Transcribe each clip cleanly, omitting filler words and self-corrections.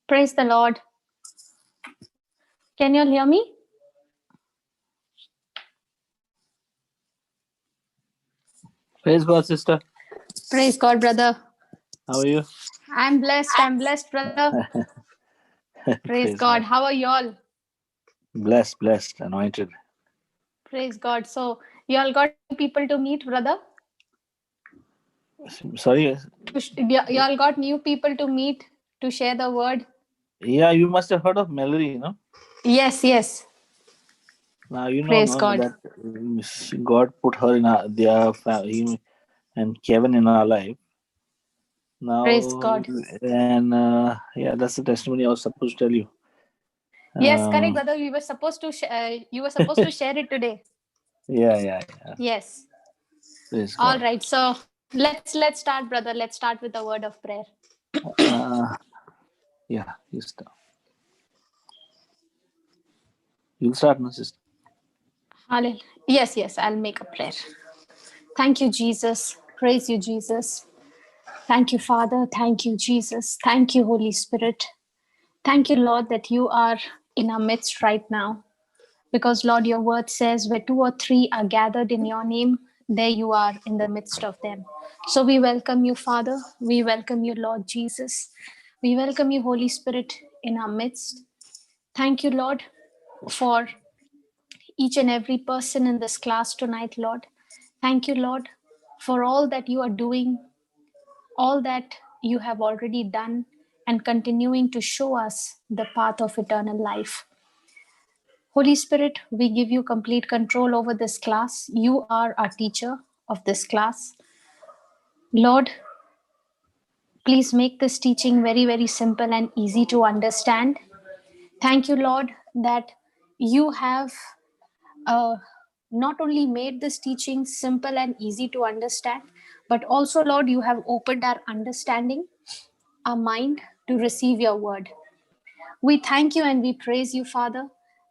Praise the Lord. Can you all hear me? Praise God, sister. Praise God, brother. How are you? I'm blessed, brother. Praise God. How are you all? Blessed, anointed. Praise God. So, you all got people to meet, brother? Sorry? You all got new people to meet to share the word? Yeah, you must have heard of Mallory, no? Yes. Now, you know Praise no, God. that God put her in him and Kevin in our life. Now, Praise God. and yeah, that's the testimony I was supposed to tell you. Yes, correct, brother. You were supposed to share it today. Yeah. Yes. Praise All God. right. So let's start, brother. Let's start with a word of prayer. Yeah, you start. You'll start, no, sister. Hallelujah. Yes. I'll make a prayer. Thank you, Jesus. Praise you, Jesus. Thank you, Father. Thank you, Jesus. Thank you, Holy Spirit. Thank you, Lord, that you are in our midst right now. Because, Lord, your word says, where two or three are gathered in your name, there you are in the midst of them. So we welcome you, Father. We welcome you, Lord Jesus. We welcome you, Holy Spirit, in our midst. Thank you, Lord, for each and every person in this class tonight, Lord. Thank you, Lord, for all that you are doing, all that you have already done, and continuing to show us the path of eternal life. Holy Spirit, we give you complete control over this class. You are our teacher of this class. Lord, please make this teaching very, very simple and easy to understand. Thank you, Lord, that you have not only made this teaching simple and easy to understand, but also, Lord, you have opened our understanding, our mind to receive your word. We thank you and we praise you, Father,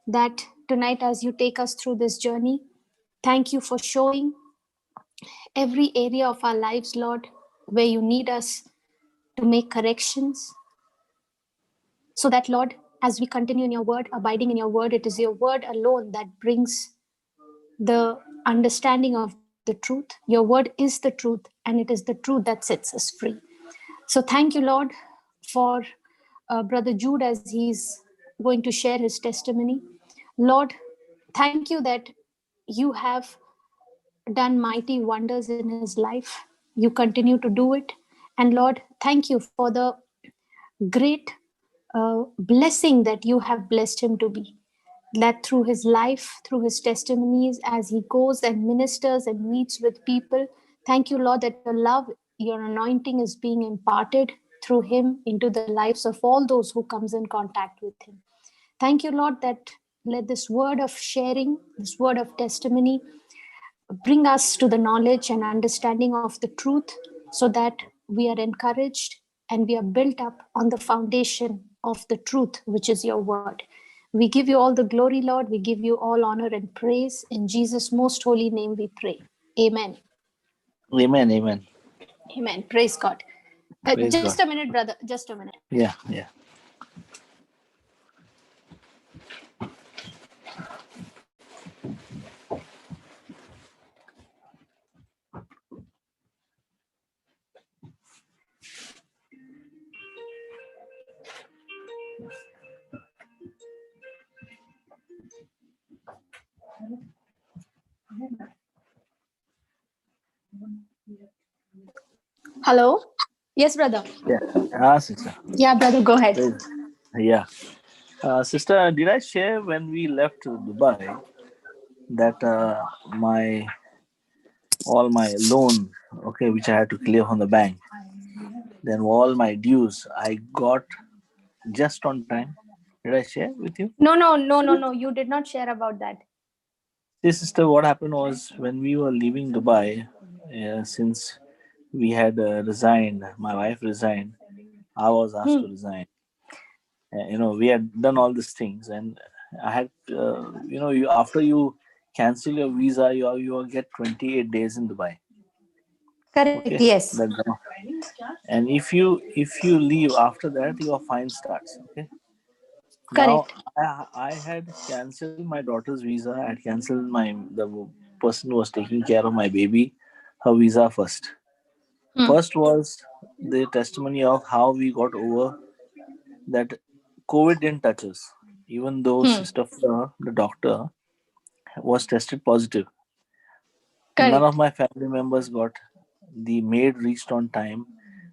that tonight as you take us through this journey, thank you for showing every area of our lives, Lord, where you need us to make corrections. So that, Lord, as we continue in your word, abiding in your word, it is your word alone that brings the understanding of the truth. Your word is the truth, and it is the truth that sets us free. So thank you, Lord, for Brother Jude as he's going to share his testimony. Lord, thank you that you have done mighty wonders in his life. You continue to do it. And Lord, thank you for the great blessing that you have blessed him to be. That through his life, through his testimonies, as he goes and ministers and meets with people, thank you, Lord, that your love, your anointing is being imparted through him into the lives of all those who comes in contact with him. Thank you, Lord, that let this word of sharing, this word of testimony, bring us to the knowledge and understanding of the truth so that we are encouraged and we are built up on the foundation of the truth, which is your word. We give you all the glory, Lord. We give you all honor and praise. In Jesus' most holy name we pray. Amen. Amen. Amen. Praise God. Praise Just God. a minute, brother. Just a minute. Yeah. Hello? Yes, brother. Yeah. Sister. Yeah, brother, go ahead. Yeah. Sister, did I share when we left Dubai that all my loan, okay, which I had to clear from the bank, then all my dues I got just on time? Did I share with you? No. You did not share about that. See, sister, what happened was when we were leaving Dubai, since we had resigned, my wife resigned, I was asked to resign. We had done all these things, and I had, after you cancel your visa, you get 28 days in Dubai. Correct. Okay, Yes. and if you leave after that, your fine starts. Okay. Now Correct. I had cancelled my daughter's visa. I had cancelled the person who was taking care of my baby, her visa first. Hmm. First was the testimony of how we got over that COVID didn't touch us, even though Hmm. Sister Fleur, the doctor, was tested positive. None of Correct. my family members got. The maid reached on time,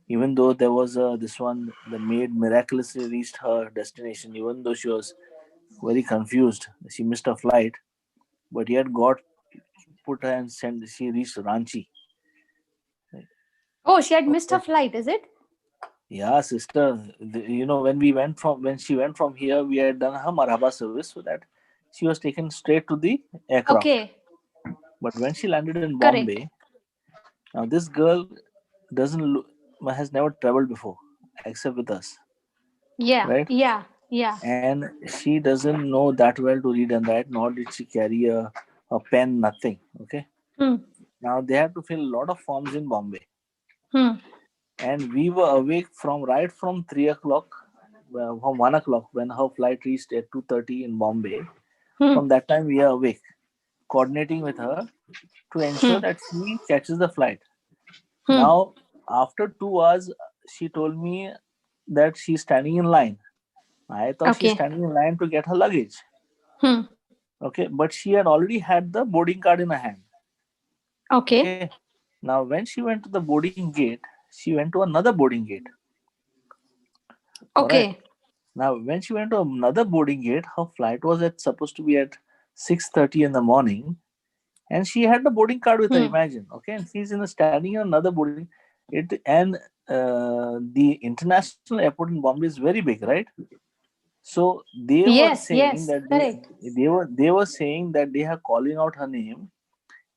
even though there was this one. The maid miraculously reached her destination, even though she was very confused. She missed her flight, but yet God put her and sent. She reached Ranchi. Oh, she had missed her Okay. flight, is it? Yeah, sister. When she went from here, we had done her Marhaba service so that she was taken straight to the aircraft. Okay. But when she landed in Correct. Bombay, now this girl doesn't look, has never traveled before except with us, Yeah. right? Yeah. Yeah. And she doesn't know that well to read and write, nor did she carry a pen, nothing. Okay. Hmm. Now they have to fill a lot of forms in Bombay, Hmm. and we were awake from right from 3 o'clock, from 1 o'clock when her flight reached at 2:30 in Bombay. Hmm. From that time we are awake, coordinating with her to ensure Hmm. that she catches the flight. Hmm. Now, after 2 hours, she told me that she's standing in line. I thought she's Okay. standing in line to get her luggage. Hmm. Okay, but she had already had the boarding card in her hand. Okay. Okay, now when she went to the boarding gate, she went to another boarding gate. All right. Okay. Now, when she went to another boarding gate, her flight was supposed to be at 6:30 in the morning, and she had the boarding card with her. Hmm. Imagine, okay, and she's standing in another boarding. The international airport in Bombay is very big, right? So they were Yes. saying Yes. that Correct. they were saying that they are calling out her name,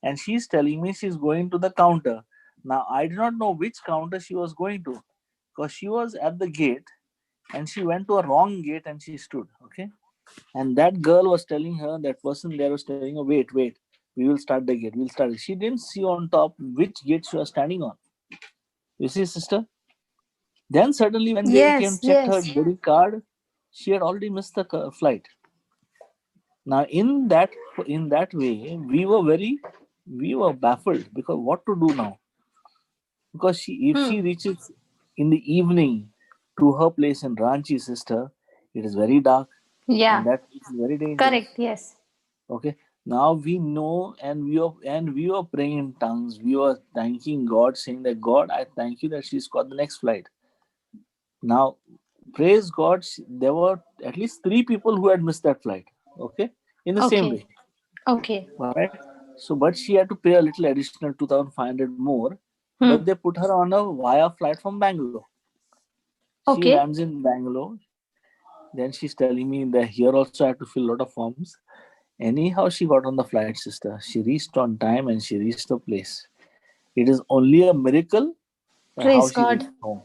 and she's telling me she's going to the counter. Now I do not know which counter she was going to, because she was at the gate and she went to a wrong gate and she stood. Okay, and that girl was telling her, that person there was telling her, wait, wait, we will start the gate. We'll start it. She didn't see on top which gate she was standing on. You see, sister. Then suddenly, when they came Yes. checked her Yes. boarding card, she had already missed the flight. Now, in that way, we were baffled, because what to do now? Because if Hmm. she reaches in the evening to her place in Ranchi, sister, it is very dark, and Yeah. that is very dangerous. Correct. Yes. Okay. Now we know, and we were praying in tongues. We were thanking God, saying that, God, I thank you that she's got the next flight. Now, praise God, there were at least three people who had missed that flight. Okay, in the same Okay. way. Okay. All right. So, but she had to pay a little additional 2,500 more. Hmm. But they put her on a via flight from Bangalore. She Okay. lands in Bangalore. Then she's telling me that here also I have to fill a lot of forms. Anyhow, she got on the flight, sister. She reached on time and she reached the place. It is only a miracle that how Praise she God. reached home.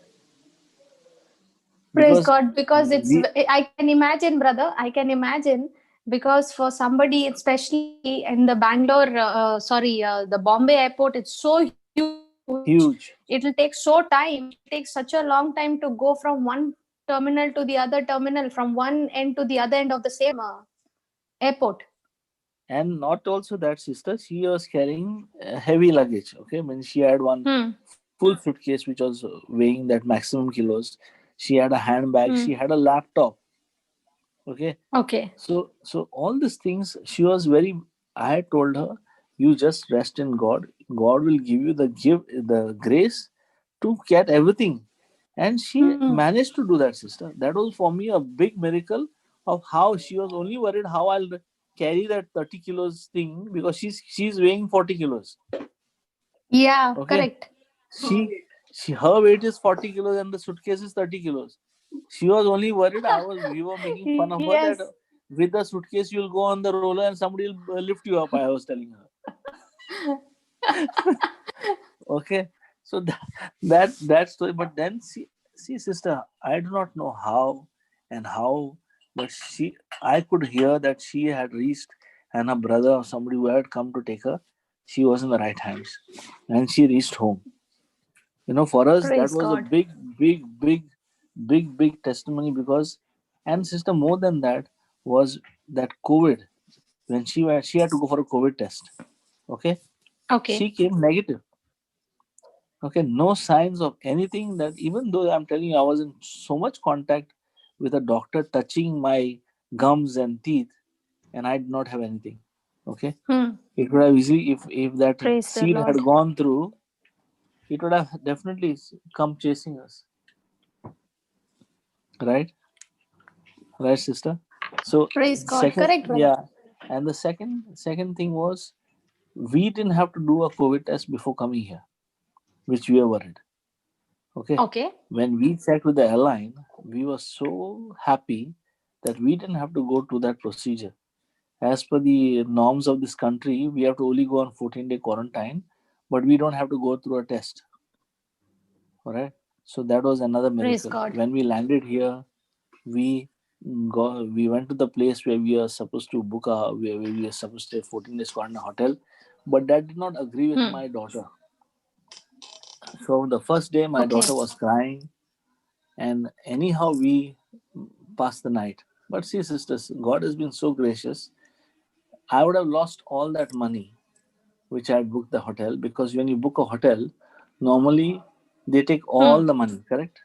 Praise Because God, because it's, we I can imagine, brother, I can imagine, because for somebody, especially in the Bangalore, the Bombay airport, it's so huge. It'll take huge. so time. It'll take such a long time to go from one terminal to the other terminal, from one end to the other end of the same airport. And not also that, sister, she was carrying heavy luggage. Okay, I mean, she had one Hmm. full suitcase which was weighing that maximum kilos. She had a handbag. Hmm. She had a laptop. Okay, Okay. so all these things, she was very. I had told her, you just rest in God. God will give you the grace to get everything. And she Hmm. managed to do that, sister. That was for me a big miracle of how she was only worried how I'll carry that 30 kilos thing, because she's weighing 40 kilos. Yeah, Okay. correct. She her weight is 40 kilos and the suitcase is 30 kilos. She was only worried. We were making fun of her that Yes. with the suitcase you'll go on the roller and somebody will lift you up. I was telling her. Okay, so that story. But then see, sister, I do not know how and how, but I could hear that she had reached, and her brother or somebody who had come to take her, she was in the right hands, and she reached home. For us, that Praise was a God. big testimony. Because, and sister, more than that was that COVID, when she had to go for a COVID test. Okay, Okay. she came negative. Okay, no signs of anything. That, even though I'm telling you, I was in so much contact with a doctor touching my gums and teeth, and I did not have anything. Okay, Hmm. it would have easily, if that Praise the seed Lord. had gone through, it would have definitely come chasing us. Right, right, sister. So Praise God. second, Correct, brother. yeah, and the second thing was, we didn't have to do a COVID test before coming here, which we were worried. Okay. Okay. When we checked with the airline, we were so happy that we didn't have to go to that procedure. As per the norms of this country, we have to only go on 14-day quarantine, but we don't have to go through a test. All right. So that was another Praise miracle. God. When we landed here, we we went to the place where we are supposed to book where we are supposed to stay 14 days quarantine hotel, but that did not agree with Hmm. my daughter. So the first day, my Okay. daughter was crying, and anyhow we passed the night. But see, sisters, God has been so gracious. I would have lost all that money which I had booked the hotel, because when you book a hotel, normally they take Hmm. all the money, correct?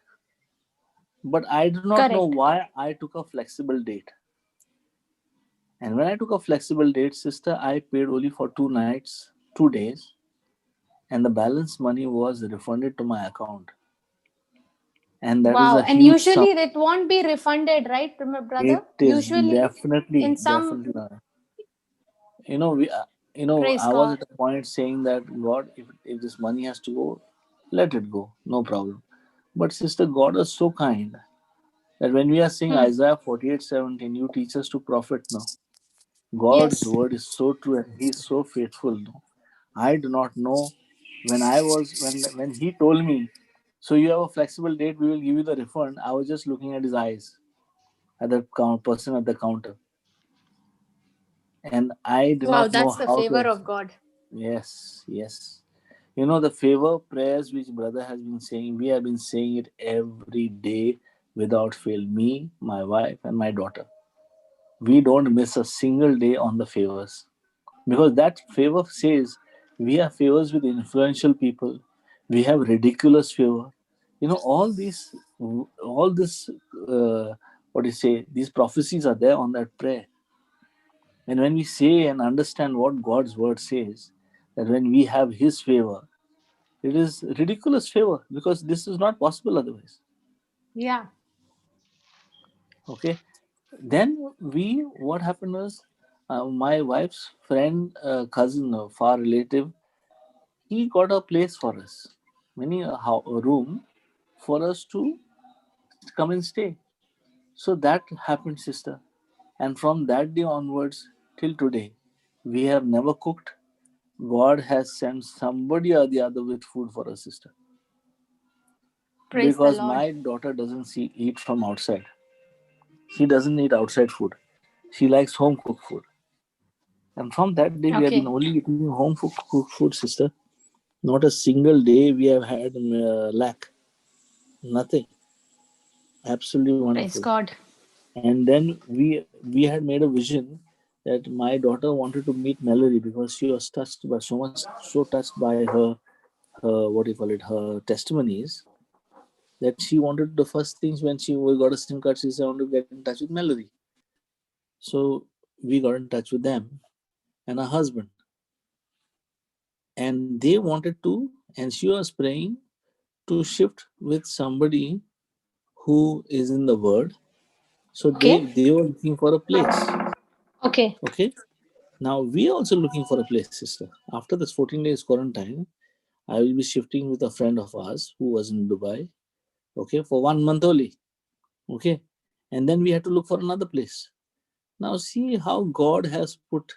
But I do not know Correct. why I took a flexible date. And when I took a flexible date, sister, I paid only for 2 nights, 2 days, and the balance money was refunded to my account. And that is Wow. a And huge sum. usually that won't be refunded, right, my It brother? is Usually in some, definitely not. We praise I was God. at a point saying that, God, if this money has to go, let it go, no problem. But sister, God is so kind that when we are saying Hmm. Isaiah 48:17, you teach us to profit now. God's Yes. word is so true, and He is so faithful. No, I do not know. When He told me, so you have a flexible date, we will give you the refund. I was just looking at His eyes, at the person at the counter, and I do Wow, not know that's the how favor to. of God. Yes, yes. The favor prayers which brother has been saying, we have been saying it every day without fail. Me, my wife, and my daughter. We don't miss a single day on the favors, because that favor says we have favors with influential people. We have ridiculous favor. All this, what do you say? These prophecies are there on that prayer. And when we say and understand what God's word says, that when we have His favor, it is ridiculous favor, because this is not possible otherwise. Yeah. Okay. Then what happened was, my wife's friend, cousin, far relative, he got a place for us, meaning a room for us to come and stay. So that happened, sister. And from that day onwards till today, we have never cooked. God has sent somebody or the other with food for us, sister. Praise the Because Lord. my daughter doesn't eat from outside. She doesn't eat outside food. She likes home cooked food. And from that day, we have been Okay. only eating home cooked food, sister. Not a single day we have had lack. Nothing. Absolutely Praise wonderful. God. And then we had made a vision that my daughter wanted to meet Melody, because she was touched by so touched by her, what do you call it, her testimonies, that she wanted, the first things when she got a SIM card, she said, I want to get in touch with Melody. So we got in touch with them and her husband, and they wanted to, and she was praying to shift with somebody who is in the Word. So they Okay. they were looking for a place. Okay. Okay. Now we are also looking for a place, sister. After this 14 days quarantine, I will be shifting with a friend of ours who was in Dubai. Okay, for 1 month only. Okay, and then we had to look for another place. Now see how God has put.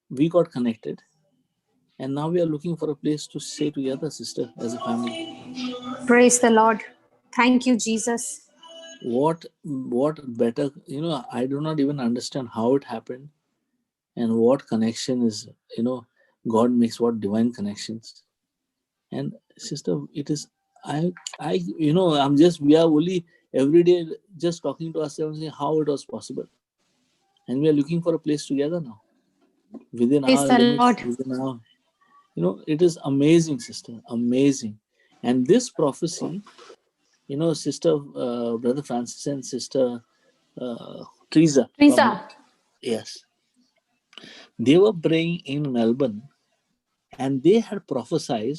We got connected, and now we are looking for a place to stay together, sister, as a family. Praise the Lord. Thank you, Jesus. What better? I do not even understand how it happened, and what connection is. God makes what divine connections. And sister, it is, I I'm just, we are only every day just talking to ourselves saying how it was possible, and we are looking for a place together now, within Praise our the limits, Lord. within our, it is amazing, sister, amazing. And this prophecy, sister, brother Francis and sister Teresa from, Teresa. yes, they were praying in Melbourne, and they had prophesied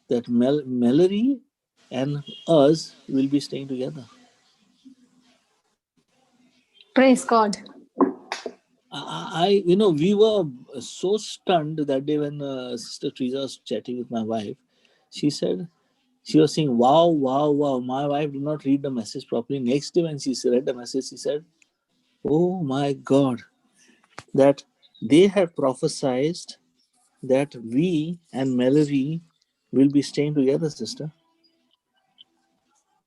that Mallory and us will be staying together. Praise God. We were so stunned that day when Sister Teresa was chatting with my wife. She said, she was saying, wow, wow, wow. My wife did not read the message properly. Next day, when she read the message, she said, oh my God, that they had prophesied that we and Mallory will be staying together, sister.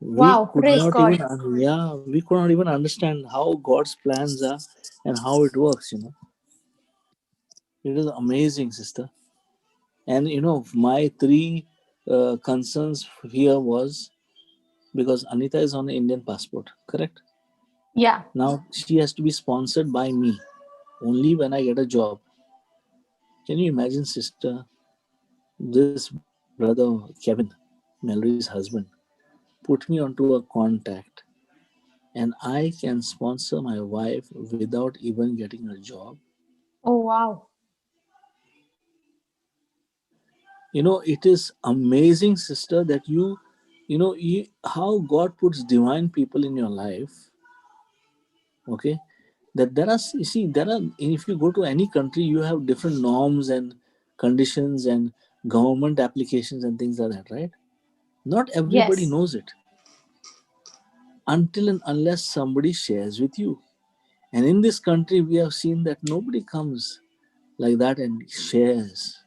We Wow. could Praise not even, God. yeah, we could not even understand how God's plans are and how it works. It is amazing, sister. And my three concerns here was, because Anita is on an Indian passport, correct? Yeah. Now she has to be sponsored by me only when I get a job. Can you imagine, sister? This brother Kevin, Mallory's husband, put me onto a contact, and I can sponsor my wife without even getting a job. Oh, wow. It is amazing, sister, that how God puts divine people in your life. Okay, that there are, you see, there are, if you go to any country, you have different norms and conditions and government applications and things like that, right? Not everybody Yes. knows it until and unless somebody shares with you. And in this country, we have seen that nobody comes like that and shares.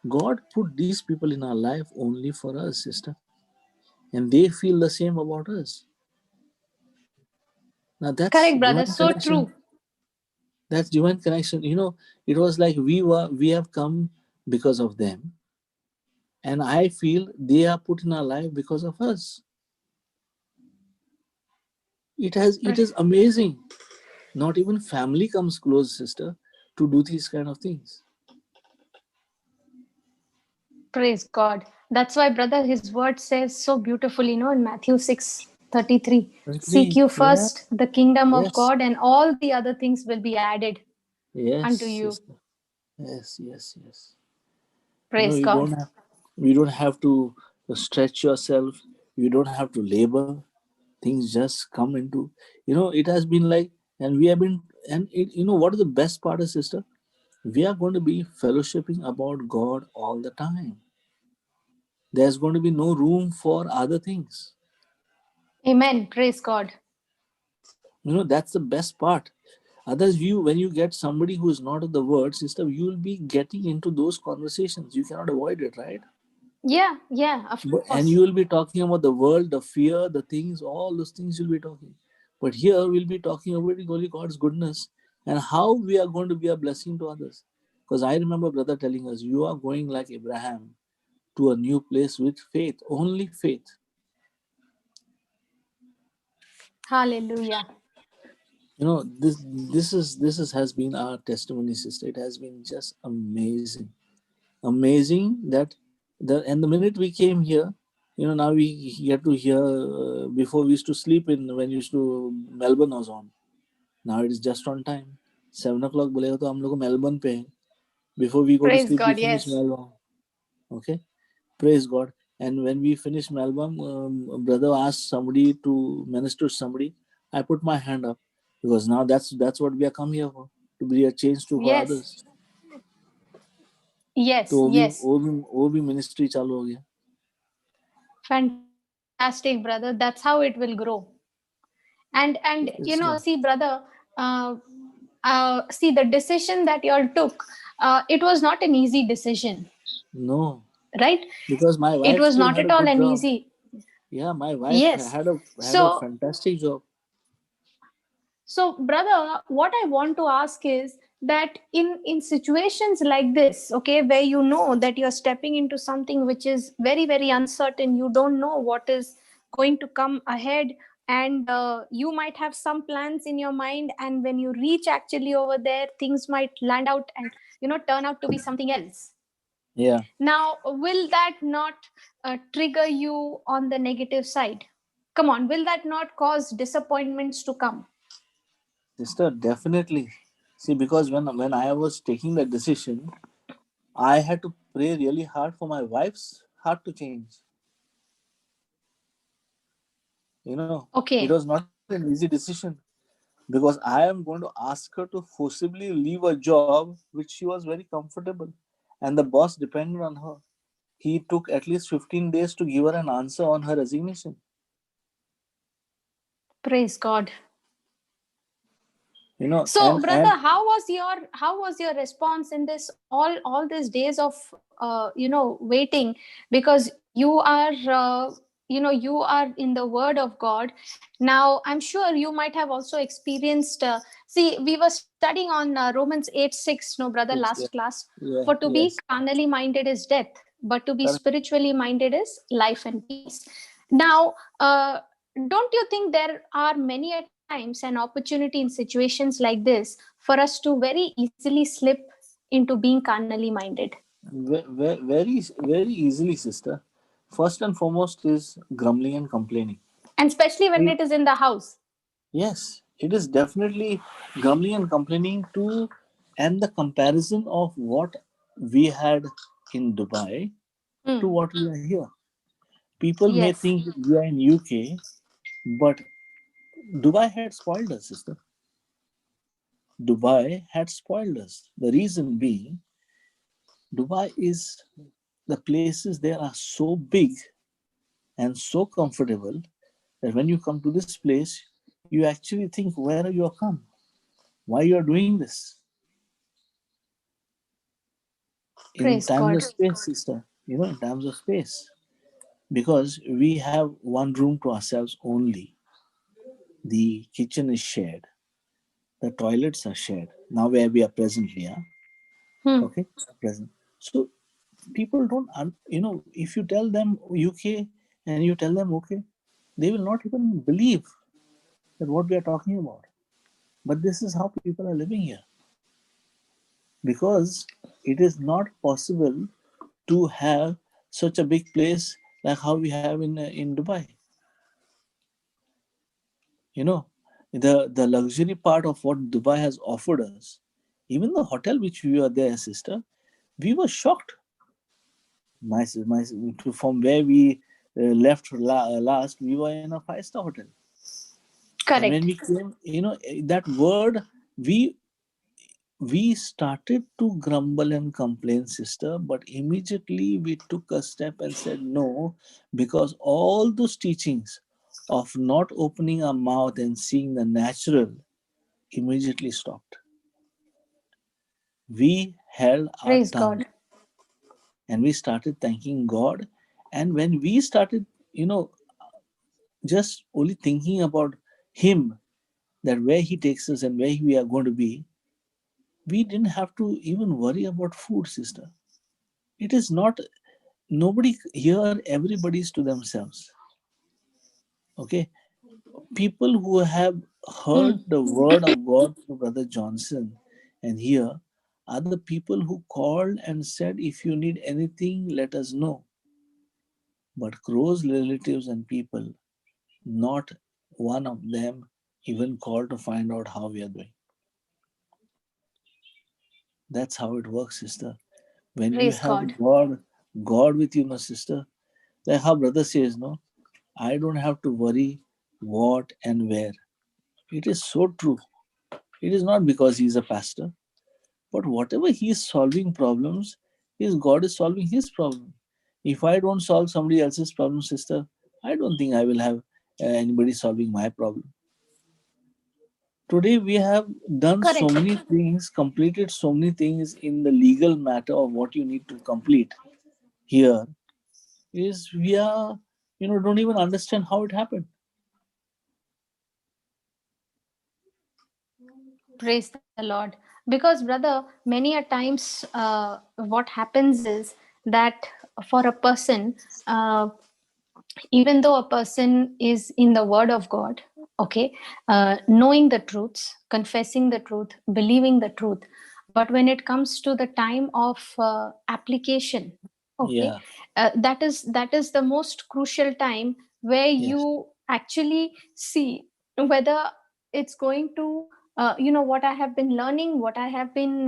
God put these people in our life only for us, sister, and they feel the same about us. Now that's Correct, brother. divine So connection. true. That's divine connection. It was like we have come because of them, and I feel they are put in our life because of us. It is amazing. Not even family comes close, sister, to do these kind of things. Praise God. That's why, brother, his word says so beautifully, in Matthew 6:33. Seek Three, you yeah, first the kingdom of yes, God, and all the other things will be added yes, unto you. sister, yes, yes, yes. Praise You don't God. have, to stretch yourself. You don't have to labor. Things just come into, it has been like, and we have been, and what is the best part is, sister? We are going to be fellowshipping about God all the time. There's going to be no room for other things. Amen. Praise God. That's the best part. Others, when you get somebody who is not of the word, sister, you will be getting into those conversations. You cannot avoid it, right? Yeah, yeah, of And course. you will be talking about the world, the fear, the things, all those things you'll be talking. But here we'll be talking about only God's goodness and how we are going to be a blessing to others. Because I remember brother telling us, you are going like Abraham to a new place with faith, only faith. Hallelujah. This has been our testimony, sister. It has been just amazing, amazing that the minute we came here, now we get to hear. Before we used to sleep in, when used to Melbourne was on. Now it is just on time. 7 o'clock बोलेगा तो हम लोग Melbourne पे हैं. Before we go to Praise sleep, we God. finish Yes. Melbourne. Okay, praise God. And when we finish Melbourne, brother asked somebody to minister to somebody. I put my hand up because now that's what we are come here for, to be a change to for Yes. others. तो Yes. वो भी Yes. वो भी वो भी ministry चालू हो गया. Fantastic, brother. That's how it will grow. And Praise see, God. brother, uh, see the decision that you all took. It was not an easy decision, No, right? because my It wife was still not had at a all good an job. easy. Yeah, my wife Yes. had a So fantastic job. brother, what I want to ask is that in situations like this, okay, where you know that you're stepping into something which is very very uncertain, you don't know what is going to come ahead, and you might have some plans in your mind, and when you reach actually over there, things might land out and turn out to be something else. Yeah, Now, will that not trigger you on the negative side? Come on, will that not cause disappointments to come? sister, definitely. See, because when I was taking the decision, I had to pray really hard for my wife's heart to change. It Okay. was not an easy decision, because I am going to ask her to forcibly leave a job which she was very comfortable, and the boss depended on her. He took at least 15 days to give her an answer on her resignation. Praise God. So, And brother, how was your response in this all these days of waiting? Because you are in the Word of God. Now, I'm sure you might have also experienced. See, we were studying on Romans 8:6, no, brother, last yeah, class. For yeah, to be yes, carnally minded is death, but to be correct. spiritually minded is life and peace. Now, don't you think there are many a times an opportunity in situations like this for us to very easily slip into being carnally minded? Very, very easily, sister. First and foremost is grumbling and complaining. And especially when It- it is in the house. yes, it is definitely grumbling and complaining to, and the comparison of what we had in Dubai to Hmm. what we are here. People may Yes. think we are in UK, but Dubai had spoiled us, sister. Dubai had spoiled us. The reason being, Dubai is, the places there are so big and so comfortable that when you come to this place, you actually think, where are you come? Why you are doing this? In Praise times of God. space, sister, in times of space, because we have one room to ourselves only. The kitchen is shared, the toilets are shared. Now where we are presently, yeah, Hmm. okay, present. So people don't, if you tell them UK and you tell them okay, they will not even believe that what we are talking about. But this is how people are living here, because it is not possible to have such a big place like how we have in Dubai. You know, the luxury part of what Dubai has offered us, even the hotel which we were there, sister, we were shocked. From where we left last, we were in a five-star hotel, and when Correct. we came, that word, we we started to grumble and complain, sister, but immediately we took a step and said no, because all those teachings of not opening our mouth and seeing the natural immediately stopped. We held our Praise tongue God. and we started thanking God. And when we started, just only thinking about Him, that where He takes us and where we are going to be, we didn't have to even worry about food, sister. It is not, nobody here, everybody is to themselves. Okay, people who have Hmm. heard the word of God through Brother Johnson and here are the people who called and said, if you need anything, let us know. But close relatives and people, not one of them even called to find out how we are doing. That's how it works, sister. When you Praise have God. God with you, no, sister, like how brother says, no, I don't have to worry what and where. It is so true. It is not because he is a pastor, but whatever he is solving problems, is God is solving his problem. If I don't solve somebody else's problem, sister, I don't think I will have anybody solving my problem. Today we have done so Correct. many things, completed so many things in the legal matter of what you need to complete here, is we are, don't even understand how it happened. Praise the Lord. Because brother, many a times what happens is that for a person, uh, even though a person is in the word of God, okay, knowing the truths, confessing the truth, believing the truth, but when it comes to the time of application, okay, Yeah. that is the most crucial time where Yes. you actually see whether it's going to what I have been learning, what I have been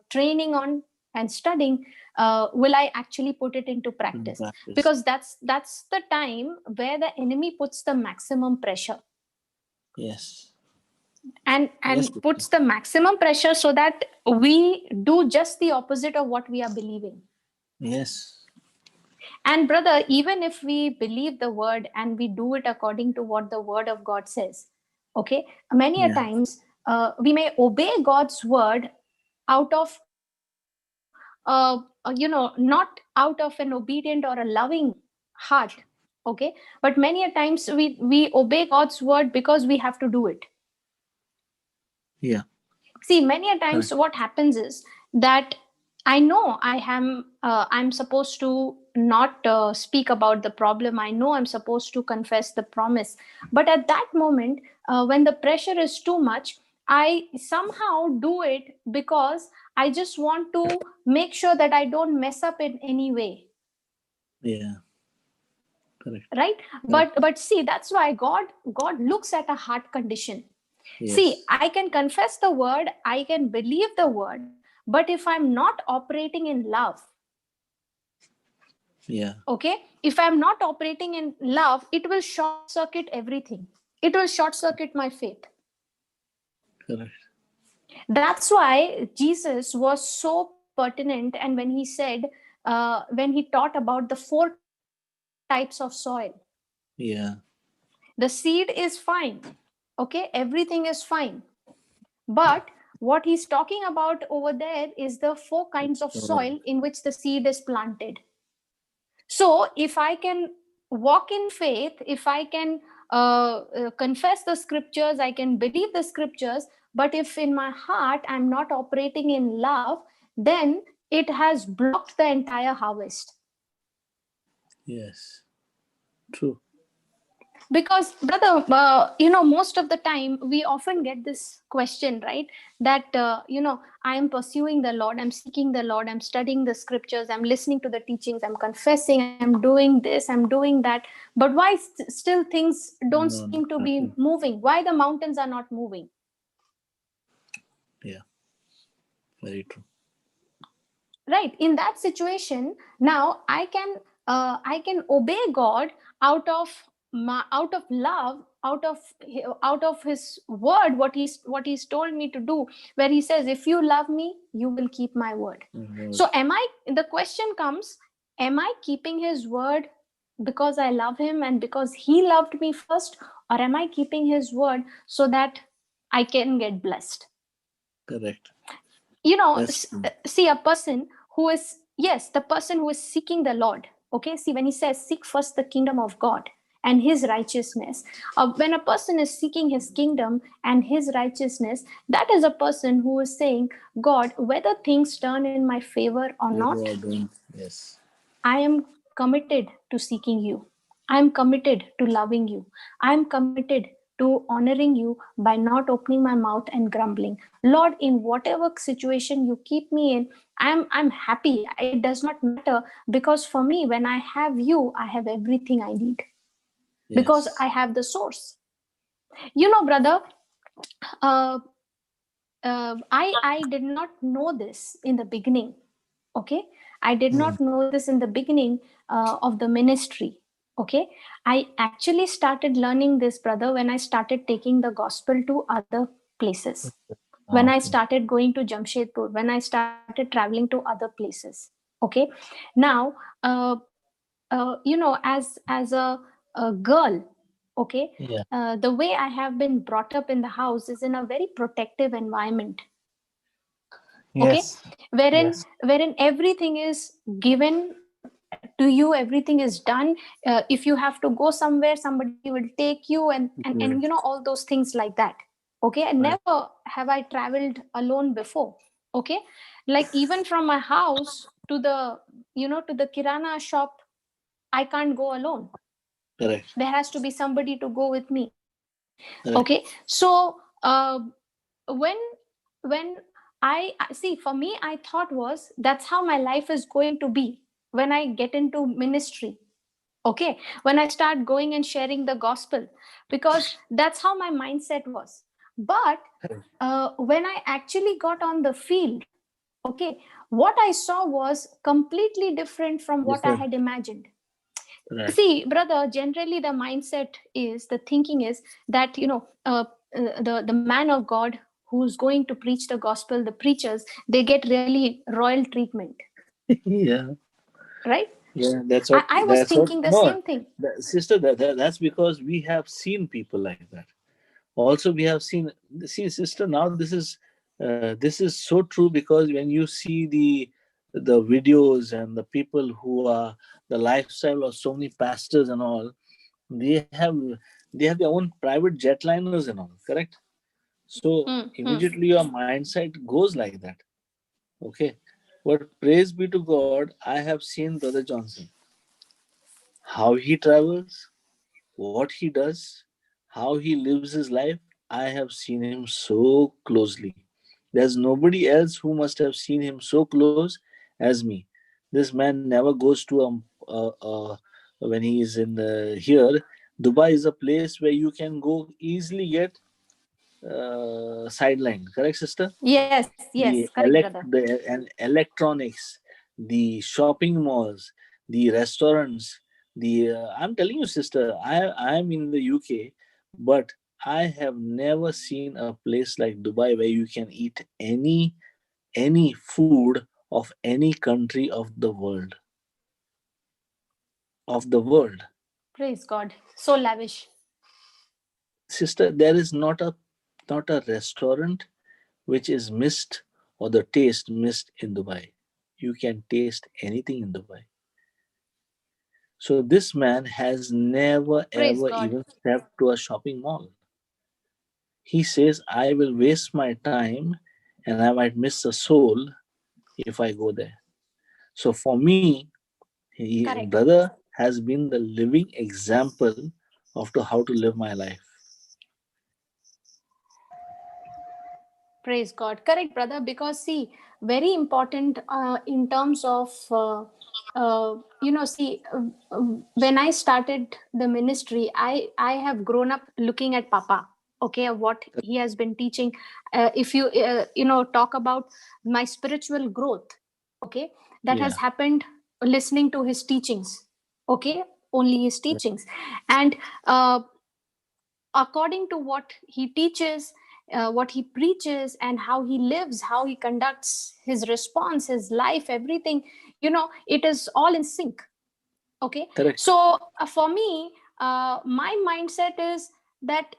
training on and studying, will I actually put it into In practice? practice. Because that's the time where the enemy puts the maximum pressure, Yes. and Yes. puts the maximum pressure so that we do just the opposite of what we are believing. Yes. And brother, even if we believe the word and we do it according to what the word of God says, okay, many a Yeah. times we may obey God's word out of not out of an obedient or a loving heart, okay, but many a times we obey God's word because we have to do it. Yeah. See, many a times Correct. what happens is that I know I'm supposed to not speak about the problem. I know I'm supposed to confess the promise, but at that moment, when the pressure is too much, I somehow do it because I just want to make sure that I don't mess up in any way, Yeah. Correct. right? Correct. But see, that's why God looks at a heart condition. See, Yes. I can confess the word, I can believe the word, but if I'm not operating in love, Yeah. okay, if I'm not operating in love, it will short circuit everything. It will short circuit my faith. Correct. That's why Jesus was so pertinent, and when he said, when he taught about the four types of soil, Yeah. the seed is fine, okay, everything is fine, but what he's talking about over there is the four kinds of Soil. soil in which the seed is planted. So if I can walk in faith, if I can confess the scriptures, I can believe the scriptures, but if in my heart I'm not operating in love, then it has blocked the entire harvest. Yes. True. Because brother, most of the time we often get this question, right, that I am pursuing the Lord, I'm seeking the Lord, I'm studying the scriptures, I'm listening to the teachings, I'm confessing, I'm doing this, I'm doing that, but why still things don't No, seem not to be happening. moving? Why the mountains are not moving? Yeah. Very true. Right, in that situation, now I can obey God out of out of love, out of his word, what he's told me to do, where he says, if you love me, you will keep my word. Word. So the question comes, am I keeping his word because I love him and because he loved me first, or am I keeping his word so that I can get blessed? Correct. That's true. See, a person who is, yes, the person who is seeking the Lord, okay, see, when he says seek first the kingdom of God and his righteousness, when a person is seeking his kingdom and his righteousness, that is a person who is saying, God, whether things turn in my favor or Whether not, or don't. Yes. I am committed to seeking you. I am committed to loving you. I am committed to honoring you by not opening my mouth and grumbling. Lord, in whatever situation you keep me in, I'm happy. It does not matter, because for me, when I have you, I have everything I need, because I Yes. have the source. Brother, uh, I did not know this in the beginning. Okay, I did Mm. not know this in the beginning of the ministry. Okay, I actually started learning this, brother, when I started taking the gospel to other places, Ah, when I okay. started going to Jamshedpur, when I started traveling to other places. Okay, now as a girl, okay, Yeah. the way I have been brought up in the house is in a very protective environment. Okay, Yes. wherein Yes. wherein everything is given to you, everything is done. If you have to go somewhere, somebody will take you, and Yes. all those things like that. Okay, and Right. never have I traveled alone before. Okay, like even from my house to the, to the kirana shop, I can't go alone. Correct. There has to be somebody to go with me. Correct. Okay, so when when I see, for me, I thought was that's how my life is going to be when I get into ministry. Okay, when I start going and sharing the gospel, because that's how my mindset was. But when I actually got on the field, okay, what I saw was completely different from what I Different. had imagined. Right. See, brother, generally the mindset is, the thinking is that, the man of God who's going to preach the gospel, the preachers, they get really royal treatment, Yeah. right? Yeah. That's what. I was That's what. thinking the No, same thing. sister. That's because we have seen people like that. Also, we have seen. See, sister. Now this is so true, because when you see the videos and the people who are the lifestyle of so many pastors and all, they have they have their own private jetliners and all. Correct. So Hmm, hmm. immediately your mindset goes like that. Okay. But praise be to God, I have seen Brother Johnson, how he travels, what he does, how he lives his life. I have seen him so closely. There's nobody else who must have seen him so close as me. This man never goes to when he is in here. Dubai is a place where you can go easily get sidelined. Correct, sister? Yes, yes, correct, brother. And electronics, the shopping malls, the restaurants, the I'm telling you, sister, I'm in the UK, but I have never seen a place like Dubai where you can eat any food of any country of the world. Praise God. So lavish. Sister, there is not a restaurant which is missed or the taste missed in Dubai. You can taste anything in Dubai. So this man has never Praise ever God. even stepped to a shopping mall. He says, I will waste my time and I might miss a soul if I go there. So for me, Correct. brother has been the living example of how to live my life. Praise God. Correct, brother. Because see, very important in terms of, see, when I started the ministry, I have grown up looking at Papa. Okay, what he has been teaching. If you talk about my spiritual growth, okay, that has Yeah, happened listening to his teachings. Okay, only his teachings, and according to what he teaches, what he preaches, and how he lives, how he conducts his response, his life, everything, it is all in sync. Okay, correct. so for me, my mindset is that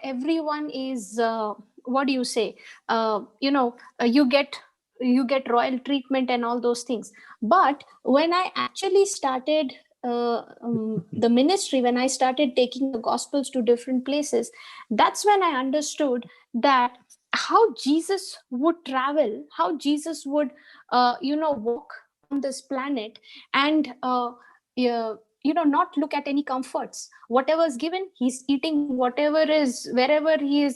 everyone is, what do you say, you get royal treatment and all those things. But when I actually started the ministry, when I started taking the gospels to different places, that's when I understood that how Jesus would travel, how Jesus would walk on this planet, and not look at any comforts. Whatever is given, he's eating. Whatever is, wherever he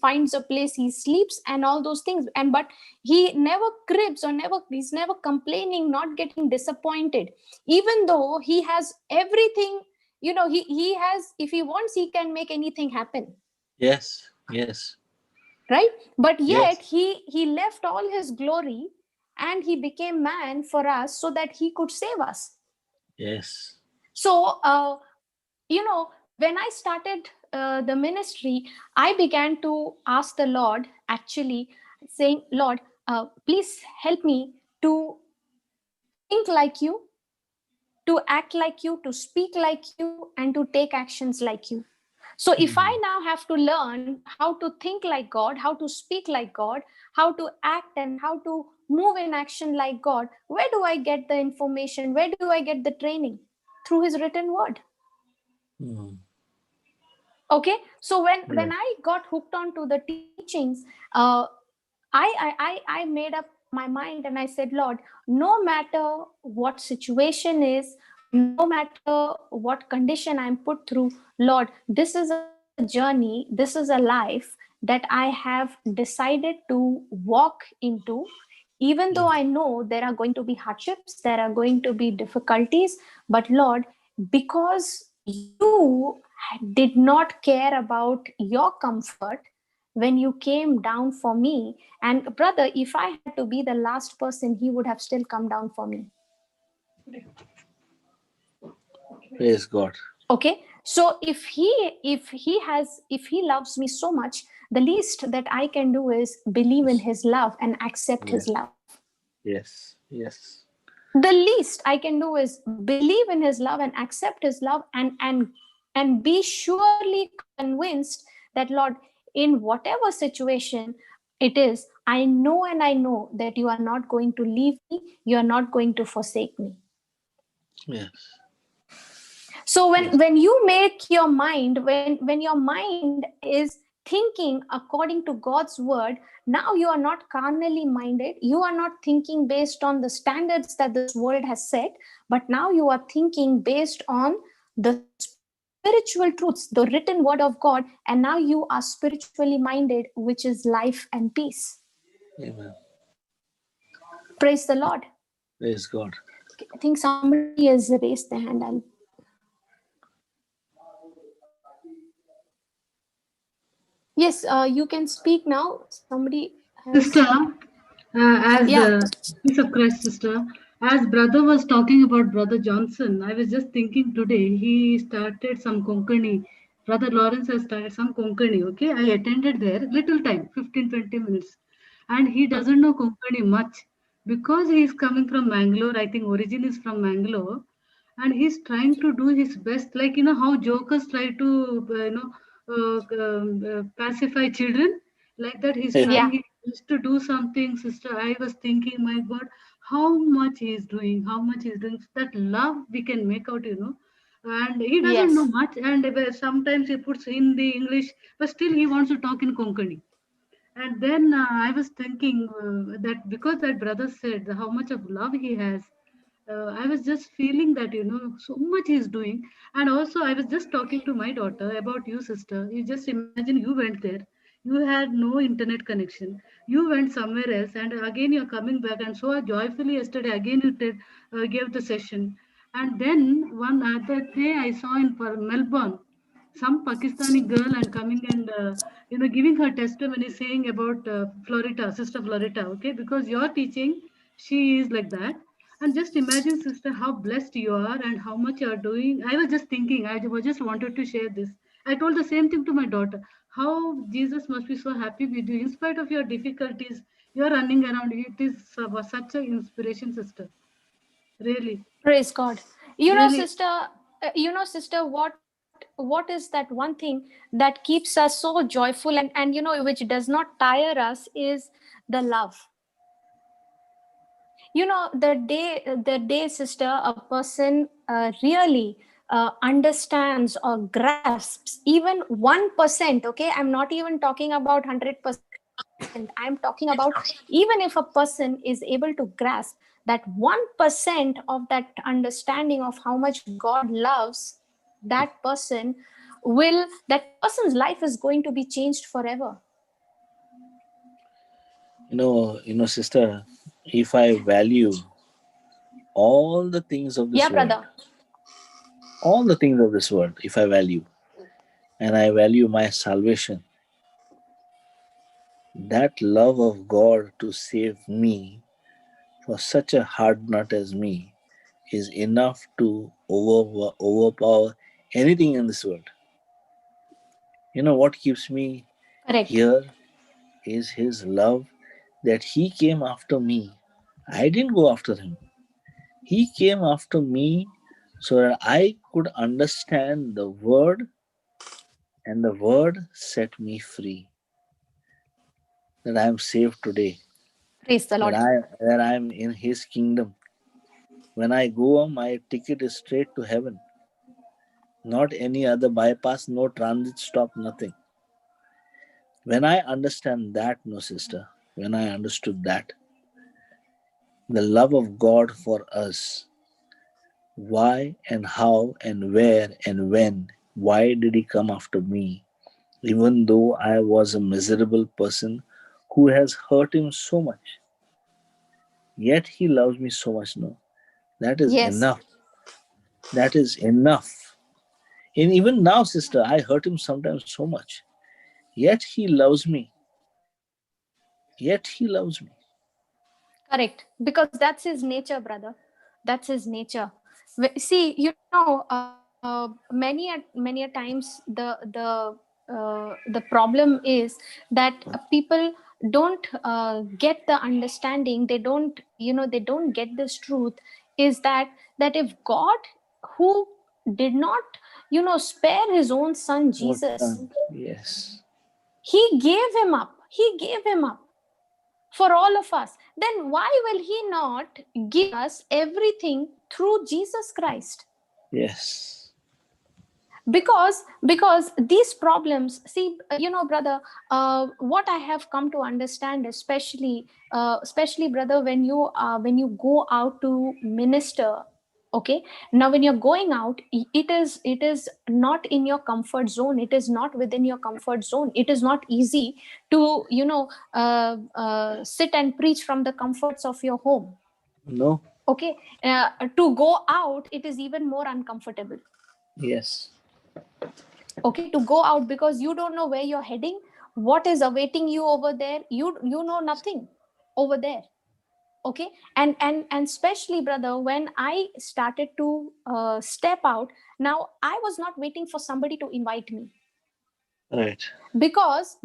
finds a place, he sleeps and all those things. And but he never cribs, or he's never complaining, not getting disappointed, even though he has everything. He has, if he wants, he can make anything happen, Yes, yes, right? But yet yes, he left all his glory, and he became man for us so that he could save us. yes. So when I started the ministry, I began to ask the Lord, actually, saying, Lord, please help me to think like you, to act like you, to speak like you, and to take actions like you. So if I Hmm. now have to learn how to think like God, how to speak like God, how to act and how to move in action like God, where do I get the information? Where do I get the training? Through his written word. Hmm. Okay, so Yeah. when I got hooked onto the teachings, uh, I made up my mind and I said, Lord, no matter what situation is, no matter what condition I'm put through, Lord, this is a journey, this is a life that I have decided to walk into. Even though Yeah. I know there are going to be hardships, there are going to be difficulties, but Lord, because you did not care about your comfort when you came down for me. And brother, if I had to be the last person, he would have still come down for me. Praise God. Okay, so if he loves me so much, the least that I can do is believe in Yes. his love and accept his Yes. love. Yes. Yes. The least I can do is believe in his love and accept his love, and be surely convinced that, Lord, in whatever situation it is, I know and I know that you are not going to leave me, you are not going to forsake me. Yes. So Yes. when you make your mind, when your mind is thinking according to God's word, now you are not carnally minded, you are not thinking based on the standards that this world has set, but now you are thinking based on the spiritual truths, the written word of God, and now you are spiritually minded, which is life and peace. Amen. Praise the Lord. Praise God. Okay, I think somebody has raised their hand. Yes, you can speak now. Somebody has. Sister, as Yeah, peace of Christ, sister, as brother was talking about brother Johnson, I was just thinking today he started some Konkani. Brother Lawrence has started some Konkani. Okay, I attended there little time, 15-20 minutes, and he doesn't know Konkani much because he is coming from Mangalore. I think origin is from Mangalore, and he's trying to do his best, like how jokers try to pacify children, like that he's Amen. trying yeah, his best to do something. Sister, I was thinking, my God, how much he's doing, how much he's doing, that love we can make out. And he doesn't know yes, much, and sometimes he puts Hindi, English, but still he wants to talk in Konkani. And then I was thinking that because that brother said how much of love he has, I was just feeling that, so much he's doing. And also, I was just talking to my daughter about you, sister. You just imagine you went there, you had no internet connection, you went somewhere else, and again you're coming back. And so joyfully yesterday, again you gave the session. And then one other day, I saw in Melbourne some Pakistani girl and coming and giving her testimony saying about Florita, sister Florita, okay, because you're teaching, she is like that. And just imagine, sister, how blessed you are and how much you are doing. I was just thinking, I was just wanted to share this. I told the same thing to my daughter. How Jesus must be so happy with you in spite of your difficulties. You're running around. It is such an inspiration, sister. Really, praise God. really. Sister, what is that one thing that keeps us so joyful, and which does not tire us, is the love. The day, sister, a person really understands or grasps even 1%. Okay, I'm not even talking about 100%, I'm talking about, even if a person is able to grasp that 1% of that understanding of how much God loves that person, that person's life is going to be changed forever. Sister, if I value all the things of Yeah, this world, brother. all the things of this world, if I value, and I value my salvation, that love of God to save me for such a hard nut as me is enough to overpower anything in this world. What keeps me Correct. here is His love, that He came after me. I didn't go after Him. He came after me so that I could understand the Word, and the Word set me free. That I am saved today. Praise the That Lord. I am in His kingdom. When I go, my ticket is straight to heaven. Not any other bypass, no transit stop, nothing. When I understand that, no sister, when I understood that, the love of God for us, why and how and where and when, why did He come after me? Even though I was a miserable person who has hurt Him so much, yet He loves me so much, no? That is Yes, enough. That is enough. And even now, sister, I hurt Him sometimes so much, yet He loves me. Yet He loves me. correct. Because that's his nature, brother. That's his nature. See, many a times the problem is that people don't get the understanding. They don't, they don't get this truth. Is that if God, who did not, spare his own son What Jesus, son? Yes. he gave him up. He gave him up for all of us, then why will he not give us everything through Jesus Christ? Yes. Because these problems, see, brother, what I have come to understand, especially brother, when you go out to minister, okay, now when you're going out, it is not in your comfort zone, it is not within your comfort zone, it is not easy to sit and preach from the comforts of your home. No? Okay, to go out, it is even more uncomfortable. Yes. Okay, to go out, because you don't know where you're heading, what is awaiting you over there, you know nothing over there. Okay, and especially brother, when I started to step out, now I was not waiting for somebody to invite me, Right. because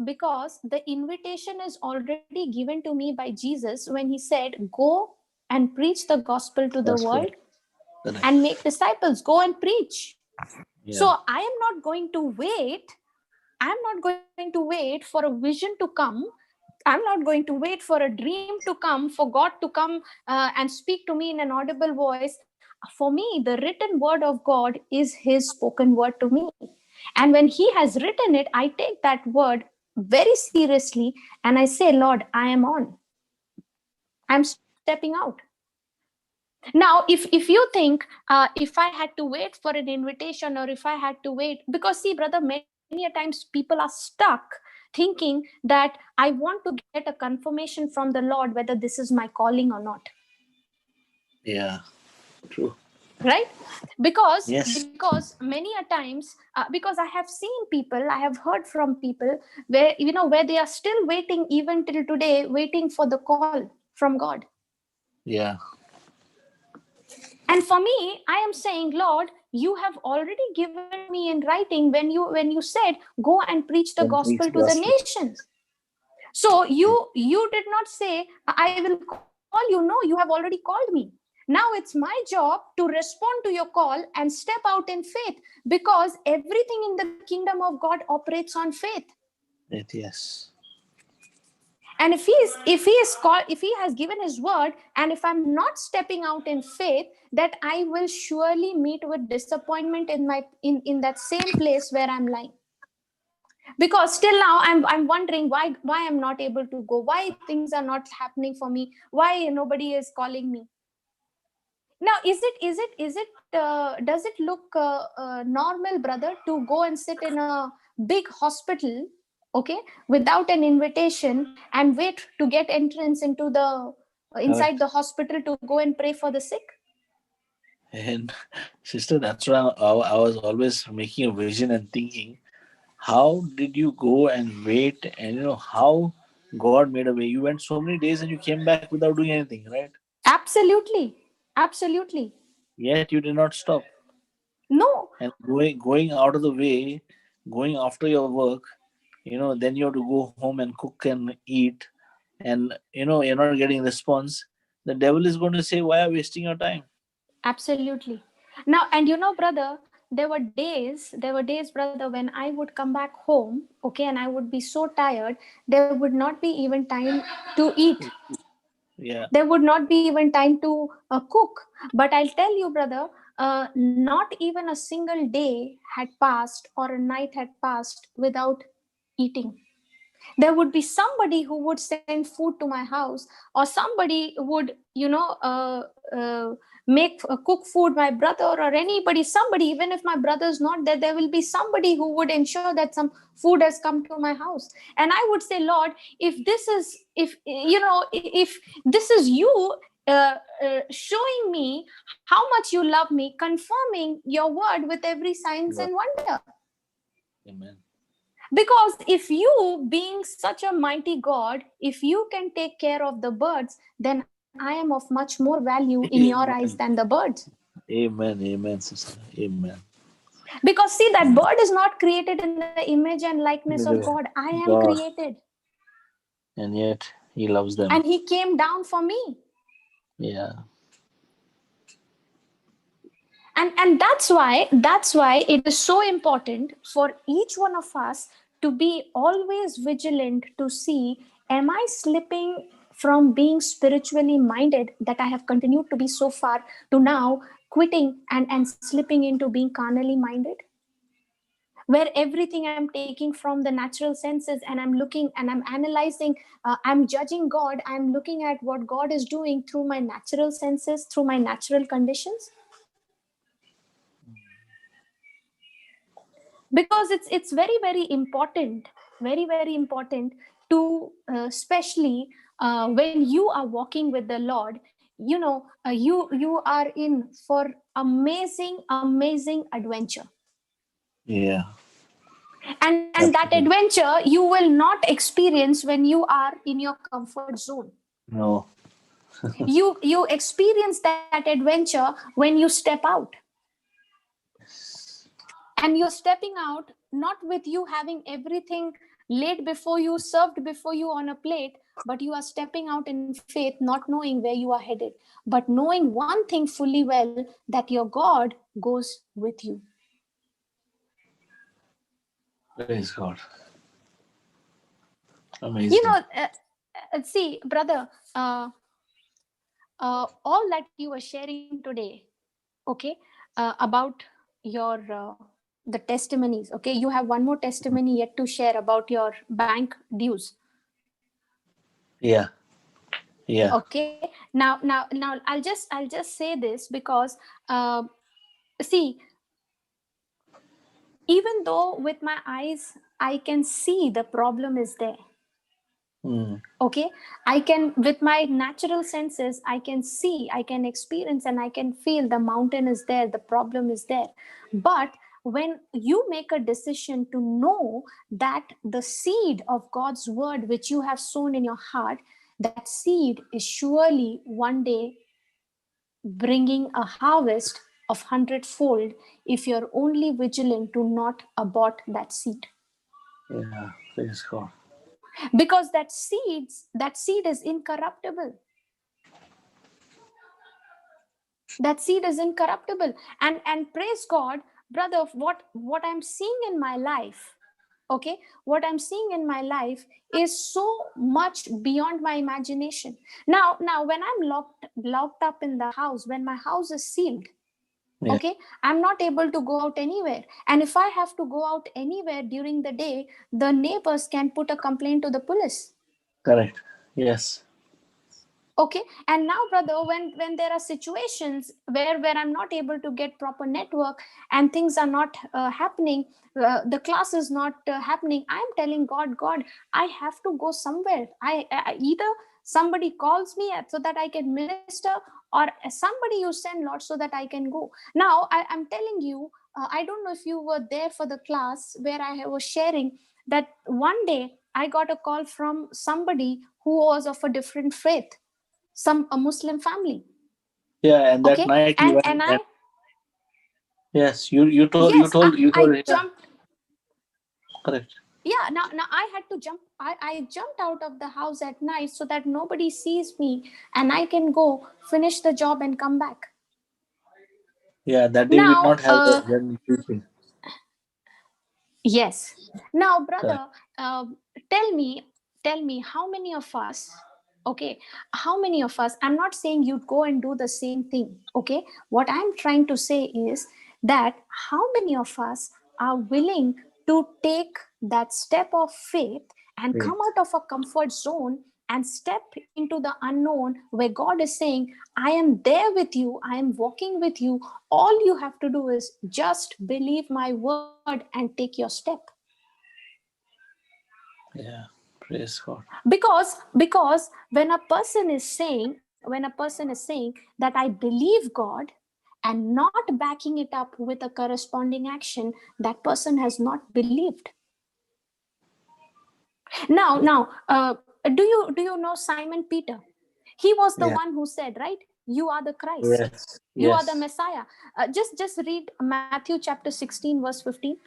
the invitation is already given to me by Jesus when he said, go and preach the gospel to the Gospel. world Correct. and make disciples, go and preach. So Yeah. I am not going to wait. I'm not going to wait for a vision to come. I'm not going to wait for a dream to come, for God to come and speak to me in an audible voice. For me, the written word of God is his spoken word to me. And when he has written it, I take that word very seriously and I say, Lord, I am on. I'm stepping out. Now if you think, if I had to wait for an invitation, or if I had to wait, because see brother, many a times people are stuck thinking that I want to get a confirmation from the Lord whether this is my calling or not. Yeah. True. Right? because Yes. because many a times, because I have seen people, I have heard from people where, where they are still waiting, even till today, waiting for the call from God. Yeah. And for me, I am saying, Lord, you have already given me in writing when you said, go and preach the Then gospel preach to the the gospel. nations. So you did not say, I will call you. No, you have already called me. Now it's my job to respond to your call and step out in faith, because everything in the kingdom of God operates on faith. It, yes. And if he has given his word, and if I'm not stepping out in faith, that I will surely meet with disappointment in that same place where I'm lying. Because still now I'm wondering why I'm not able to go, why things are not happening for me, why nobody is calling me. Now is it does it look normal, brother, to go and sit in a big hospital, okay, without an invitation, and wait to get entrance into the inside Correct. the hospital to go and pray for the sick? And sister, that's why I was always making a vision and thinking, how did you go and wait, and how God made a way? You went so many days and you came back without doing anything, right? Absolutely, absolutely. Yet you did not stop. No, And going out of the way, going after your work, then you have to go home and cook and eat, and you're not getting response. The devil is going to say, why are you wasting your time? absolutely. Now, and brother, there were days, brother, when I would come back home, okay, and I would be so tired, there would not be even time to eat. Yeah. There would not be even time to cook. But I'll tell you, brother, not even a single day had passed or a night had passed without eating. There would be somebody who would send food to my house, or somebody would, cook food, my brother or anybody, somebody, even if my brother is not there, there will be somebody who would ensure that some food has come to my house. And I would say, Lord, if this is you showing me how much you love me, confirming your word with every signs Lord. and wonder. Amen. Because if you, being such a mighty God, if you can take care of the birds, then I am of much more value in your eyes than Amen. the birds. Amen. Amen, sister. Amen. Because see, that Amen. bird is not created in the image and likeness of God. I am God, created. and yet He loves And them. He came down for me. Yeah. And that's why it is so important for each one of us to be always vigilant to see, am I slipping from being spiritually minded that I have continued to be so far, to now quitting and slipping into being carnally minded, where everything I'm taking from the natural senses, and I'm looking and I'm analyzing, I'm judging God, I'm looking at what God is doing through my natural senses, through my natural conditions. Because it's very very important, very important to especially when you are walking with the Lord, you are in for amazing adventure. Yeah. And that Absolutely. adventure you will not experience when you are in your comfort zone. No. You experience that adventure when you step out. And you're stepping out not with you having everything laid before you, served before you on a plate, but you are stepping out in faith, not knowing where you are headed, but knowing one thing fully well, that your God goes with you. Praise God. You Amazing. know, see, brother, all that you were sharing today, okay, about your the testimonies, okay, you have one more testimony yet to share about your bank dues. Yeah. Yeah. Okay, now I'll just say this, because see, even though with my eyes I can see the problem is there, Mm. okay, I can, with my natural senses, I can see, I can experience, and I can feel the mountain is there, the problem is there. But when you make a decision to know that the seed of God's word which you have sown in your heart, that seed is surely one day bringing a harvest of hundredfold, if you're only vigilant to not abort that seed. Yeah. Praise God. Because that seed is incorruptible. That seed is incorruptible. And praise God, brother, what I'm seeing in my life, okay, what I'm seeing in my life is so much beyond my imagination. Now when I'm locked up in the house, when my house is sealed, Yeah. okay, I'm not able to go out anywhere. And if I have to go out anywhere during the day, the neighbors can put a complaint to the police. Correct. Yes. Okay, and now brother, when there are situations where I'm not able to get proper network, and things are not happening, the class is not happening, I'm telling God, I have to go somewhere. I either somebody calls me so that I can minister, or somebody you send, Lord, so that I can go. Now I'm telling you, I don't know if you were there for the class where I was sharing that one day I got a call from somebody who was of a different faith, a Muslim family. Yeah. And that Okay, night you and went, and and I, yes, you told you yes, told you I told yeah. jumped. Correct. Yeah, now I had to jump. I jumped out of the house at night so that nobody sees me, and I can go finish the job and come back. Yeah. That day we did Now, not have the general preaching. yes. Now, Correct. brother, uh, tell me, how many of us? Okay, how many of us, I'm not saying you go and do the same thing. Okay, what I'm trying to say is that how many of us are willing to take that step of faith and Faith. come out of a comfort zone and step into the unknown, where God is saying, I am there with you, I am walking with you, all you have to do is just believe my word and take your step. Yeah. Praise God. Because when a person is saying, that I believe God and not backing it up with a corresponding action, that person has not believed. Now, do you know Simon Peter? He was the Yeah. one who said, right, you are the Christ, Yes. you are the Yes. Messiah. Just read Matthew chapter 16 verse 15.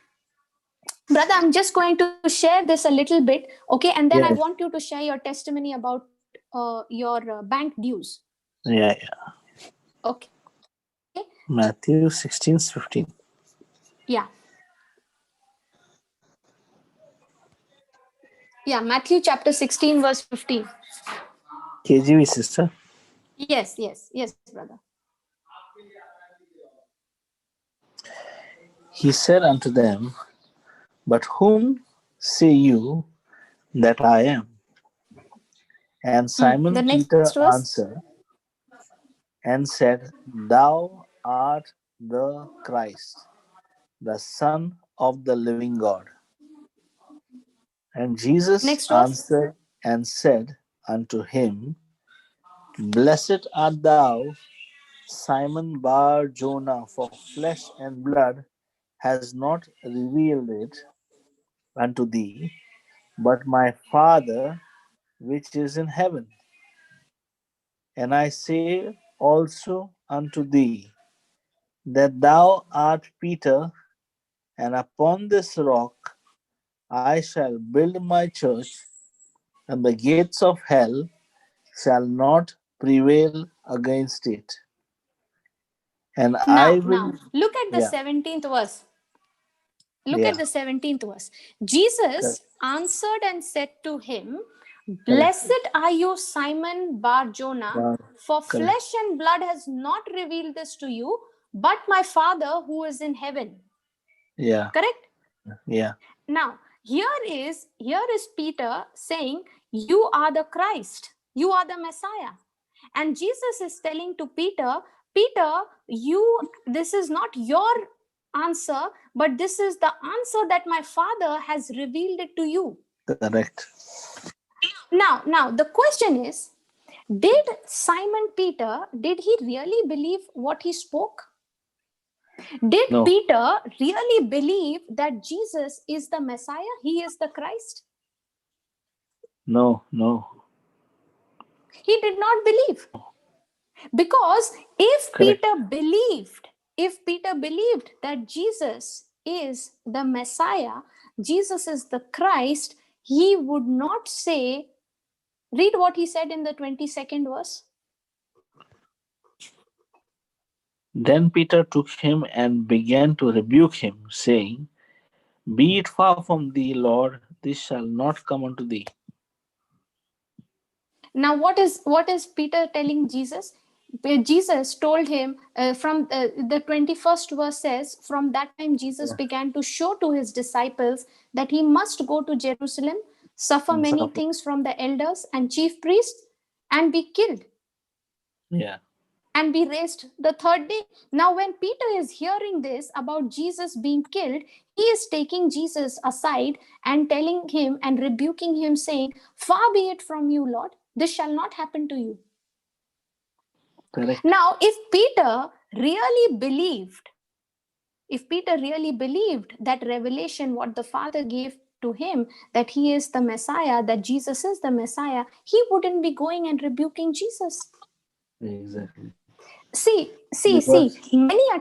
Brother, I'm just going to share this a little bit, okay, and then I Yes. want you to share your testimony about your bank dues. Yeah. Yeah. Okay. Matthew 16:15. Yeah. Yeah, Matthew chapter 16 verse 15. KGV sister. Yes, brother. He said unto them, But whom say you that I am? And The Simon next Peter verse. answered and said, Thou art the Christ, the Son of the living God. And Jesus Next verse. answered and said unto him, Blessed art thou, Simon Bar Jonah, for flesh and blood has not revealed it unto thee, but my Father which is in heaven. And I say also unto thee, that thou art Peter, and upon this rock I shall build my church, and the gates of hell shall not prevail against it. And I Now, will, look at the yeah, 17th verse. Look yeah, at the 17th verse. Jesus correct, answered and said to him, correct, Blessed are you, Simon Bar Jonah, yeah, for correct, flesh and blood has not revealed this to you, but my Father who is in heaven. yeah, Correct? yeah, Now, here is Peter saying, You are the Christ, you are the Messiah. And Jesus is telling to Peter, Peter, this is not your answer, but this is the answer that my Father has revealed it to you. correct. Now the question is, did Simon Peter, did he really believe what he spoke? Did No, Peter really believe that Jesus is the Messiah? He is the Christ? no, no, He did not believe. Because correct, if Peter believed that Jesus is the Messiah, Jesus is the Christ, he would not say, read what he said in the 22nd verse. Then Peter took him and began to rebuke him, saying, Be it far from thee, Lord, this shall not come unto thee. Now, what is Peter telling Jesus? Jesus told him from the 21st verse says, from that time Jesus Yeah. began to show to his disciples that he must go to Jerusalem, suffer And many suffer. things from the elders and chief priests, and be killed Yeah, and be raised the third day. Now, when Peter is hearing this about Jesus being killed, he is taking Jesus aside and telling him and rebuking him, saying, Far be it from you, Lord, this shall not happen to you. correct. Now, if Peter really believed that revelation, what the Father gave to him, that he is the Messiah, that Jesus is the Messiah, he wouldn't be going and rebuking Jesus. Exactly. See, Because, many a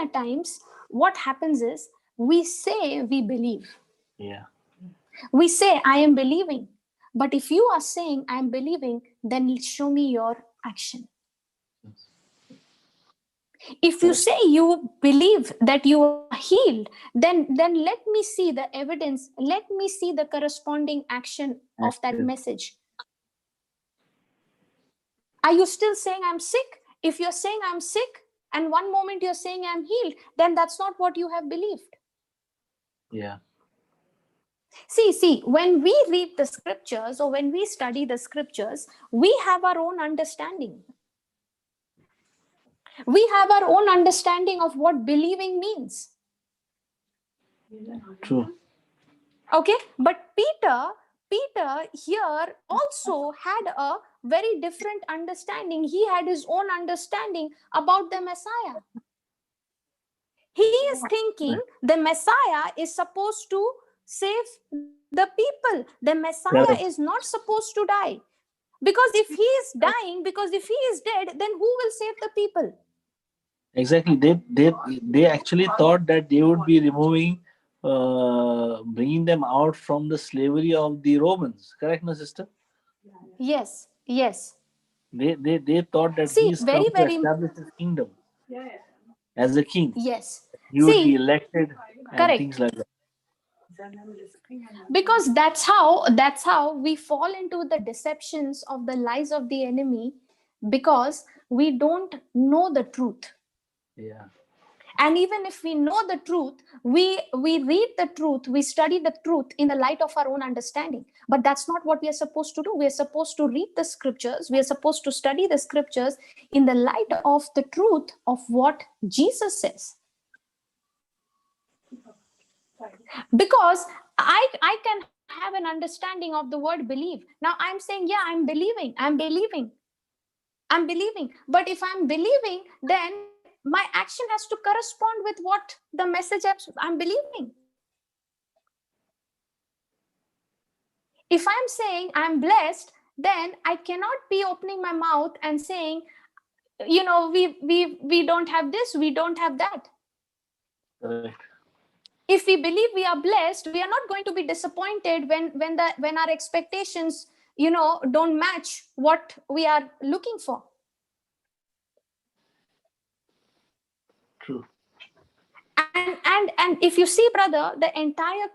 times, what happens is we say we believe. yeah, We say, I am believing. But if you are saying, I am believing, then show me your action. If you say you believe that you are healed, then let me see the evidence. Let me see the corresponding action of that message. Are you still saying I'm sick? If you're saying I'm sick and one moment you're saying I'm healed, then that's not what you have believed. Yeah. See, when we read the scriptures or when we study the scriptures, we have our own understanding. We have our own understanding of what believing means. True. Okay, but Peter here also had a very different understanding. He had his own understanding about the Messiah. He is thinking the Messiah is supposed to save the people. The Messiah is Correct. not supposed to die. Because if he is dying, because if he is dead, then who will save the people? Exactly. They actually thought that they would be removing, bringing them out from the slavery of the Romans. Correct, my sister? Yes, yes. They thought that See, he's come very, to very, establish his kingdom as a king. yes. He would be See, elected and things correct. like that. Because that's how we fall into the deceptions of the lies of the enemy, because we don't know the truth. Yeah. And even if we know the truth, we read the truth, we study the truth in the light of our own understanding. But that's not what we are supposed to do. We are supposed to read the scriptures, we are supposed to study the scriptures in the light of the truth of what Jesus says. Because I can have an understanding of the word believe. Now I'm saying, yeah, I'm believing. But if I'm believing, then my action has to correspond with what the message I'm believing. If I'm saying I'm blessed, then I cannot be opening my mouth and saying, we don't have this, we don't have that. Correct. If we believe we are blessed, we are not going to be disappointed when our expectations, don't match what we are looking for. True. And if you see, brother, the entire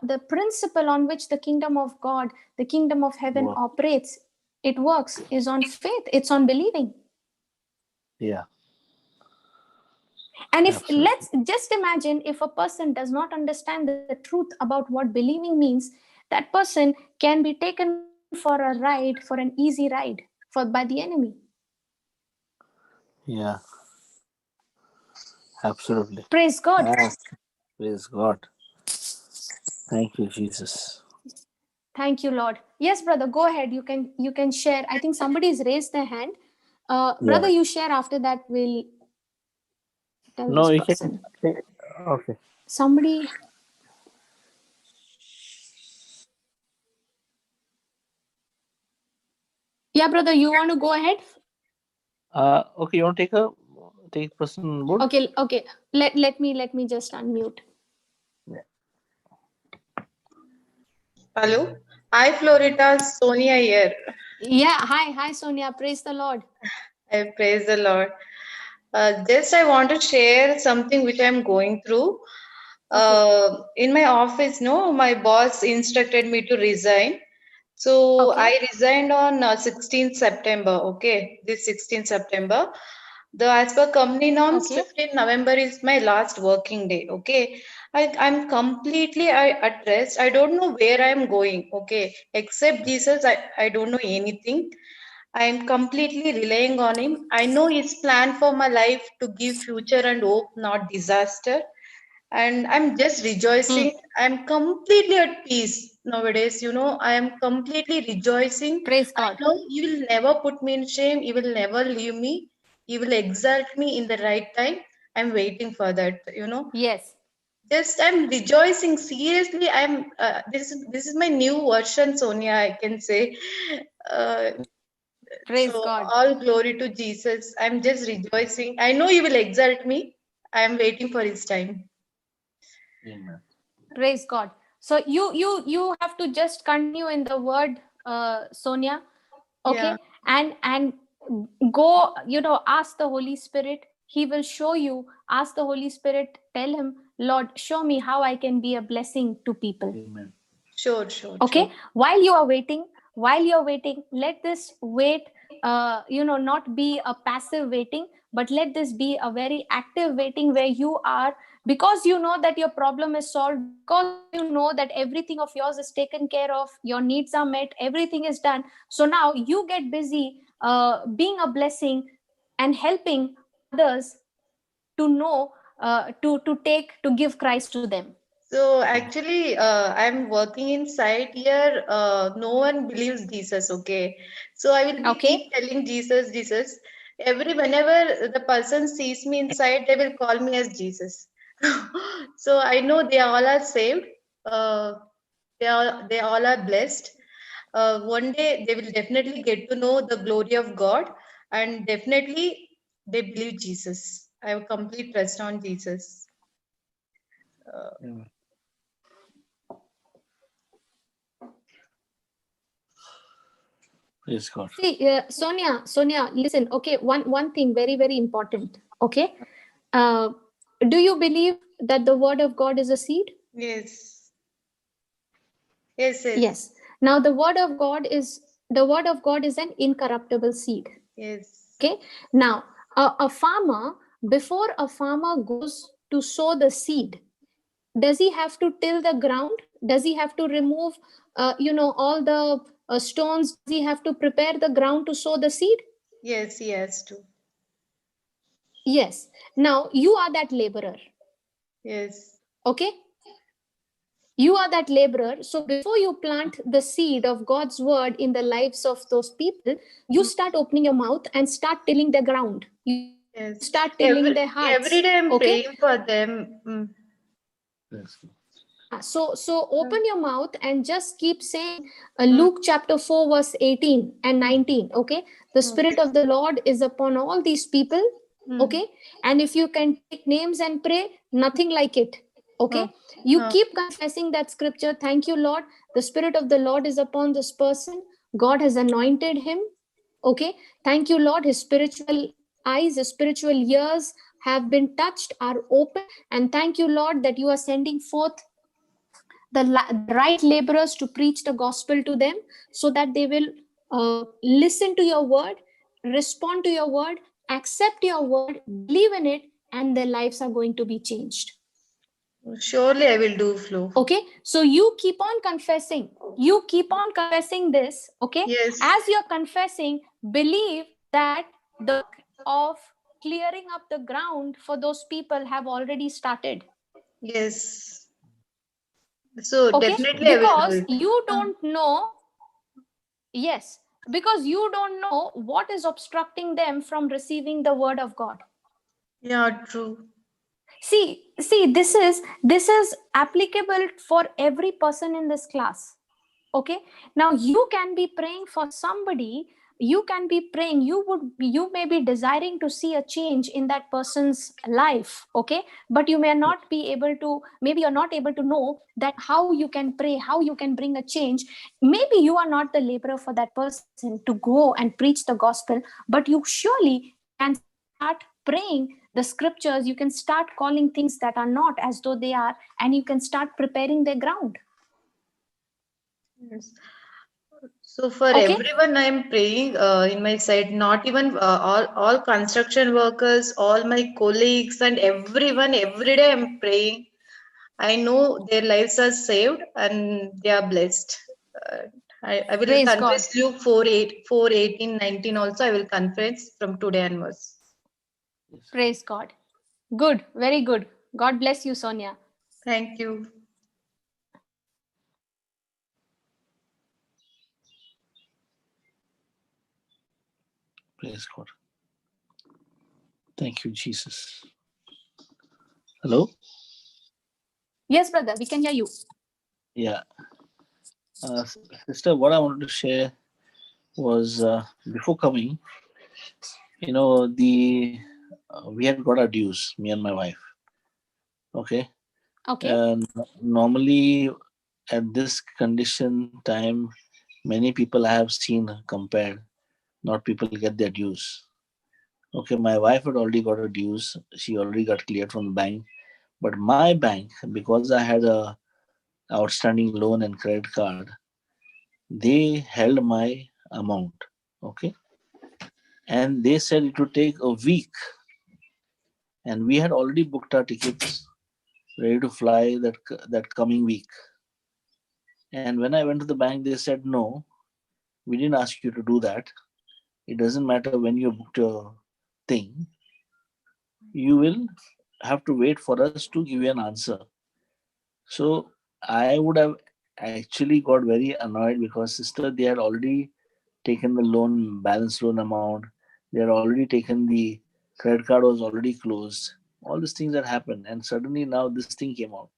the principle on which the kingdom of God, the kingdom of heaven Wow. operates, it works, is on faith. It's on believing. Yeah. And if Absolutely. let's just imagine, if a person does not understand the truth about what believing means, that person can be taken for a ride, for an easy ride, by the enemy. Yeah. Absolutely. Praise God. Ah, praise God. Thank you, Jesus. Thank you, Lord. Yes, brother, go ahead. You can share. I think somebody's raised their hand. Brother, Yeah. you share. After that, we'll tell No, this you can. person. Okay. Somebody. Yeah, brother, you want to go ahead? Okay. You want to take person on board? Okay. Let me just unmute. Yeah. Hello. Hi, Florita. Sonia here. Yeah. Hi, Sonia. Praise the Lord. I praise the Lord. Just I want to share something which I'm going through. Okay. In my office, no, my boss instructed me to resign. So Okay. I resigned on 16th September. Okay, this 16th September. The as per company norms, Okay. 15th November is my last working day. Okay, I'm completely at rest. I don't know where I'm going. Okay, except Jesus, I don't know anything. I'm completely relying on him. I know his plan for my life to give future and hope, not disaster. And I'm just rejoicing. I'm completely at peace nowadays. I am completely rejoicing. Praise I God. know you will never put me in shame. You will never leave me. You will exalt me in the right time. I'm waiting for that. Yes. Just I'm rejoicing. Seriously, this is my new version, Sonia. I can say. Uh, Praise so God. all glory to Jesus. I'm just rejoicing. I know you will exalt me. I am waiting for his time. Amen. Praise God. So you have to just continue in the word, Sonia. Yeah. Okay. And go, ask the Holy Spirit. He will show you. Ask the Holy Spirit, tell him, Lord, show me how I can be a blessing to people. Amen. Sure, sure, Okay, sure. while you're waiting, let this wait, not be a passive waiting, but let this be a very active waiting, where you are, because you know that your problem is solved, because you know that everything of yours is taken care of, your needs are met, everything is done. So now you get busy being a blessing and helping others to know, to give Christ to them. So actually, I'm working in site here. No one believes Jesus. Okay, so I will be Okay. keep telling Jesus, Jesus. Whenever the person sees me inside, they will call me as Jesus. So I know they all are saved. Uh, they all are blessed. One day they will definitely get to know the glory of God, and definitely they believe Jesus. I have complete trust on Jesus. Amen. Praise God. See, Sonia, listen. Okay, one thing very very important. Okay, uh, do you believe that the word of God is a seed? Yes. Yes, yes, Yes. Now the word of God is an incorruptible seed. yes, Okay. Now a farmer, before a farmer goes to sow the seed, does he have to till the ground? Does he have to remove, all the stones? Does he have to prepare the ground to sow the seed? yes, he has to. Yes. Now you are that laborer. Yes, Okay. You are that laborer. So before you plant the seed of God's word in the lives of those people, you mm, start opening your mouth and start tilling the ground. You start tilling yes. their hearts. Every day Okay. I'm praying for them. Praise God. Yeah, so open Mm, your mouth and just keep saying, mm, Luke chapter 4 verse 18 and 19. Okay, the spirit okay. of the Lord is upon all these people. Mm, Okay, and if you can take names and pray, nothing like it. Okay, okay. you Okay. keep confessing that scripture. Thank you, Lord, the spirit of the Lord is upon this person. God has anointed him. Okay, thank you, Lord, his spiritual eyes, his spiritual ears have been touched, are open. And thank you, Lord, that you are sending forth the right laborers to preach the gospel to them, so that they will listen to your word, respond to your word, accept your word, believe in it, and their lives are going to be changed. Surely I will do, Flo. Okay, so you keep on confessing this. Okay, Yes, as you're confessing, believe that the work of clearing up the ground for those people have already started. yes. So Okay, definitely I will do because it. you don't know. Yes, because you don't know what is obstructing them from receiving the word of God. Yeah, true. See, this is applicable for every person in this class. Okay, now you can be praying for somebody. You can be praying, you may be desiring to see a change in that person's life. Okay, but you may not be able to, maybe you're not able to know that how you can pray, how you can bring a change. Maybe you are not the laborer for that person to go and preach the gospel, but you surely can start praying the scriptures. You can start calling things that are not as though they are, and you can start preparing their ground. Yes. So for Okay. everyone, I am praying in my side. Not even all construction workers, all my colleagues, and everyone. Every day I'm praying. I know their lives are saved and they are blessed. Uh, I will Praise God. confess Luke 4:8, 4:18, 19 also. I will confess from today onwards. Yes. Praise God. Good. Very good. God bless you, Sonia. Thank you. Praise God. Thank you, Jesus. Hello? Yes, brother, we can hear you. Yeah. Sister, what I wanted to share was before coming, we had got our dues, me and my wife. Okay. Okay. Normally, at this condition time, many people I have seen compared not people get their dues. Okay, my wife had already got a dues. She already got cleared from the bank. But my bank, because I had a outstanding loan and credit card, they held my amount. Okay, and they said it would take a week, and we had already booked our tickets ready to fly that coming week. And when I went to the bank, they said, no, we didn't ask you to do that. It doesn't matter when you booked your thing, you will have to wait for us to give you an answer. So I would have actually got very annoyed because, sister, they had already taken the loan, balance loan amount, they had already taken the credit card was already closed. All these things had happened, and suddenly now this thing came out.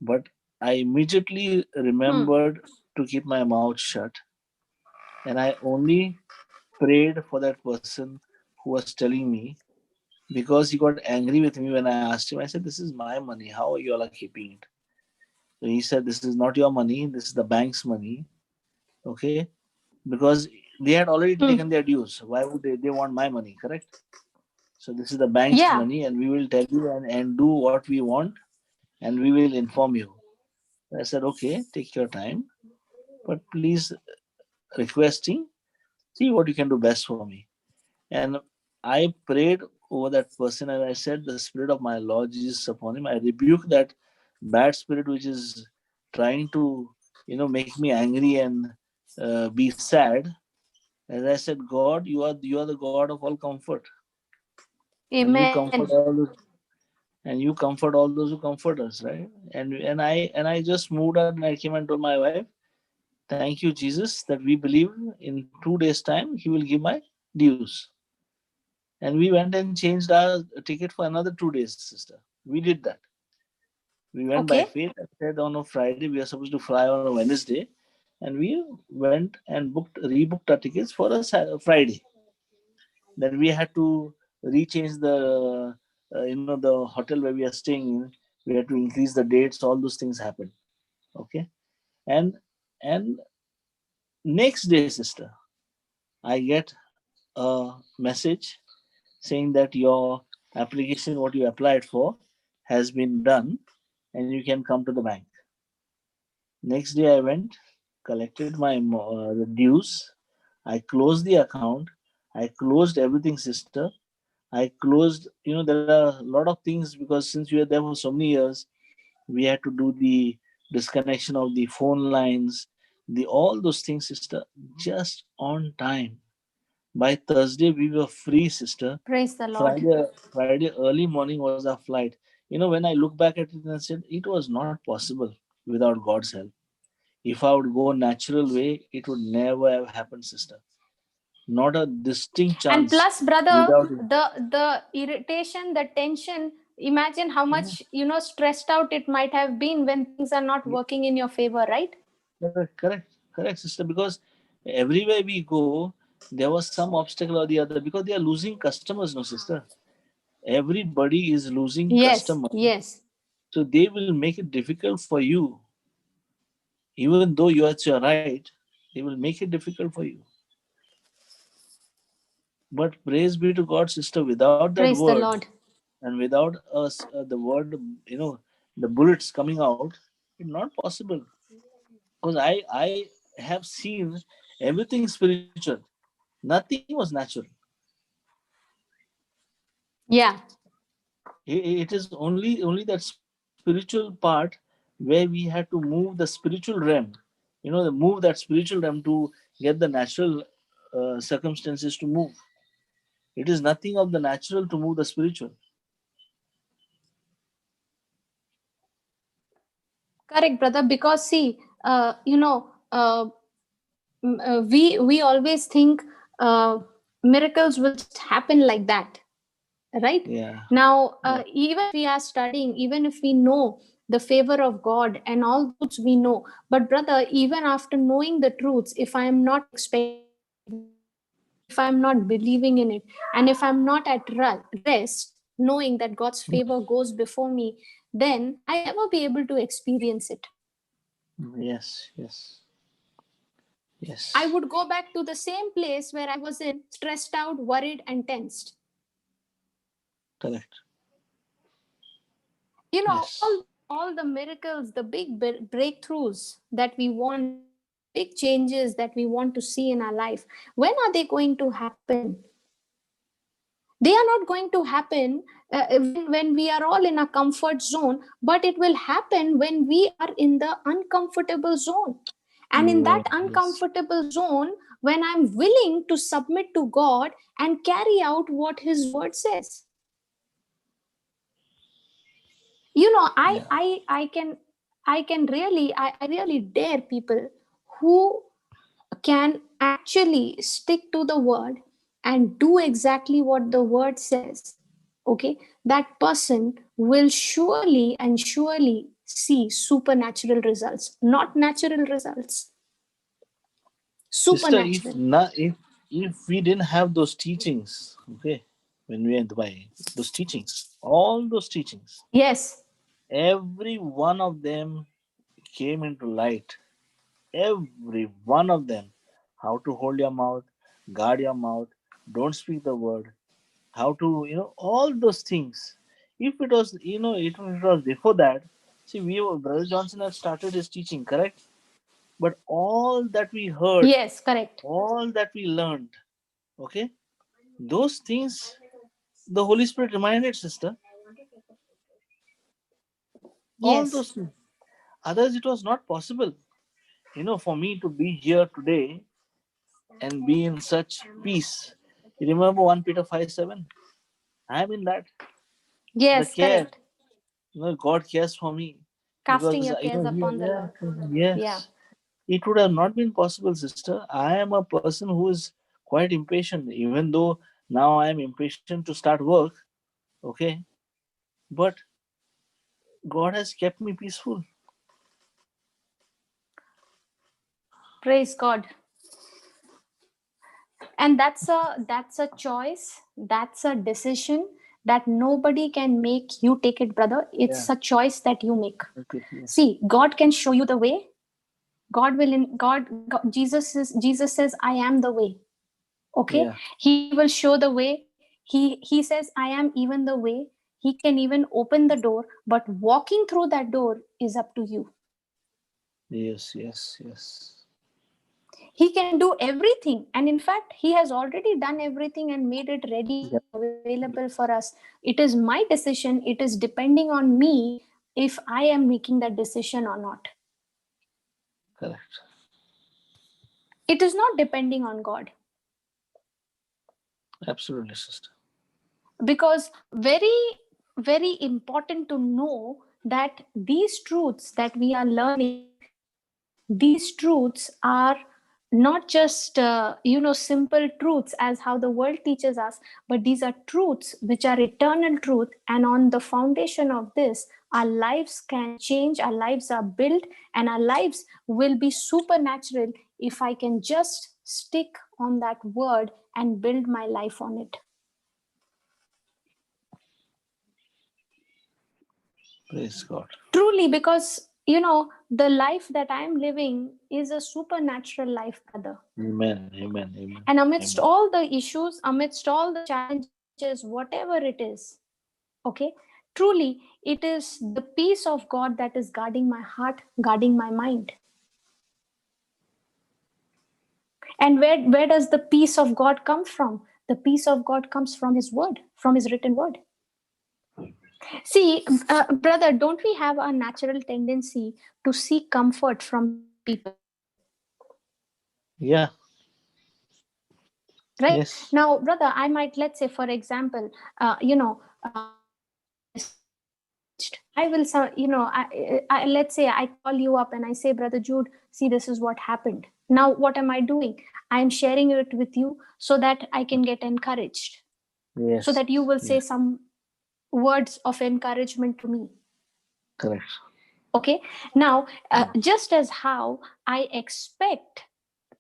But I immediately remembered to keep my mouth shut, and I only prayed for that person who was telling me, because he got angry with me when I asked him. I said, this is my money. How are you all are keeping it? So he said, this is not your money. This is the bank's money. Okay. Because they had already taken their dues. Why would they want my money? Correct. So this is the bank's Yeah. money, and we will tell you and do what we want, and we will inform you. I said, okay, take your time, but please, requesting, see what you can do best for me. And I prayed over that person, and I said, the Spirit of my Lord Jesus upon him. I rebuke that bad spirit which is trying to, make me angry and be sad. As I said, God, you are the God of all comfort, and you Amen. comfort all those, and you comfort all those who comfort us, right? And I just moved out, and I came and told my wife, thank you, Jesus, that we believe in 2 days' time He will give my dues. And we went and changed our ticket for another 2 days, sister. We did that. We went by Okay. faith and said on a Friday we are supposed to fly on a Wednesday, and we went and rebooked our tickets for a Friday. Then we had to rechange the hotel where we are staying in. We had to increase the dates. All those things happened. Okay, and next day, sister, I get a message saying that your application, what you applied for, has been done, and you can come to the bank. Next day, I went, collected my the dues. I closed the account. I closed everything, sister. I closed. There are a lot of things, because since we were there for so many years, we had to do the disconnection of the phone lines, the all those things, sister, just on time. By Thursday, we were free, sister. Praise the Lord. Friday early morning was our flight. When I look back at it and said, it was not possible without God's help. If I would go natural way, it would never have happened, sister. Not a distinct And chance plus, brother, without it. the irritation, the tension, imagine how Yeah, much, stressed out it might have been when things are not yeah, working in your favor, right? correct, sister. Because everywhere we go, there was some obstacle or the other, because they are losing customers, no, sister. Everybody is losing Yes, customers. yes. So they will make it difficult for you. Even though you are at your right, they will make it difficult for you. But praise be to God, sister, without that Praise the word, Lord. and without us, the word, the bullets coming out, it's not possible. Because I have seen everything spiritual. Nothing was natural. Yeah. It is only that spiritual part where we had to move the spiritual realm. Move that spiritual realm to get the natural circumstances to move. It is nothing of the natural to move the spiritual. Correct, brother. Because see, we always think miracles will just happen like that, right? Yeah, Now, yeah, even if we are studying, even if we know the favor of God and all the truths we know, but brother, even after knowing the truths, if I am not expecting it, if I'm not believing in it, and if I'm not at rest, knowing that God's favor goes before me, then I never be able to experience it. yes, yes. Yes. I would go back to the same place where I was in, stressed out, worried, and tensed. Correct. You know, Yes. all the miracles, the big breakthroughs that we want, the big changes that we want to see in our life, when are they going to happen? They are not going to happen when we are all in a comfort zone, but it will happen when we are in the uncomfortable zone. And in that Yes. uncomfortable zone, when I'm willing to submit to God and carry out what His word says. You know, Yeah. I really dare people who can actually stick to the word and do exactly what the word says. Okay, that person will surely see supernatural results, not natural results, Sister, supernatural. if we didn't have those teachings, okay, when we were in Dubai, those teachings, all those teachings, Yes, every one of them came into light. Every one of them. How to hold your mouth, guard your mouth, don't speak the word, how to, all those things. If it was, it was before that, see, Brother Johnson had started his teaching, correct? But all that we heard, yes, correct. all that we learned, okay, those things, the Holy Spirit reminded, sister, all Yes, those things. Otherwise, it was not possible, for me to be here today and be in such peace. You remember 1 Peter 5:7? I am in that. The yes, care, correct. God cares for me. Casting Because, your cares upon the yeah, Lord. Yeah. yes. It would have not been possible, sister. I am a person who is quite impatient, even though now I am impatient to start work, okay? But God has kept me peaceful. Praise God. And that's a choice, that's a decision that nobody can make you take it, brother. Yeah. It's a choice that you make. Okay. Yes. See, God can show you the way. God, Jesus says, I am the way. Okay, Yeah. He will show the way. He says, I am even the way. He can even open the door, but walking through that door is up to you. Yes. Yes. Yes. He can do everything. And in fact, He has already done everything and made it ready Yeah. and available for us. It is my decision. It is depending on me if I am making that decision or not. Correct. It is not depending on God. Absolutely, sister. Because very important to know that these truths that we are learning, these truths are not just simple truths as how the world teaches us, but these are truths which are eternal truth, and on the foundation of this our lives can change, our lives are built, and our lives will be supernatural if I can just stick on that word and build my life on it. Praise God. Truly, because the life that I am living is a supernatural life, brother. Amen. Amen. Amen. And amidst Amen. all the issues, amidst all the challenges, whatever it is, okay, truly, it is the peace of God that is guarding my heart, guarding my mind. And where does the peace of God come from? The peace of God comes from His word, from His written word. See, brother, don't we have a natural tendency to seek comfort from people? Yeah. Right Yes. now, brother, I might, let's say, for example, I'm discouraged. I will let's say I call you up and I say, brother Jude, see, this is what happened. Now what am I doing? I'm sharing it with you so that I can get encouraged, so Yes. that you will Yeah. say some words of encouragement to me. Correct. Okay, now just as how I expect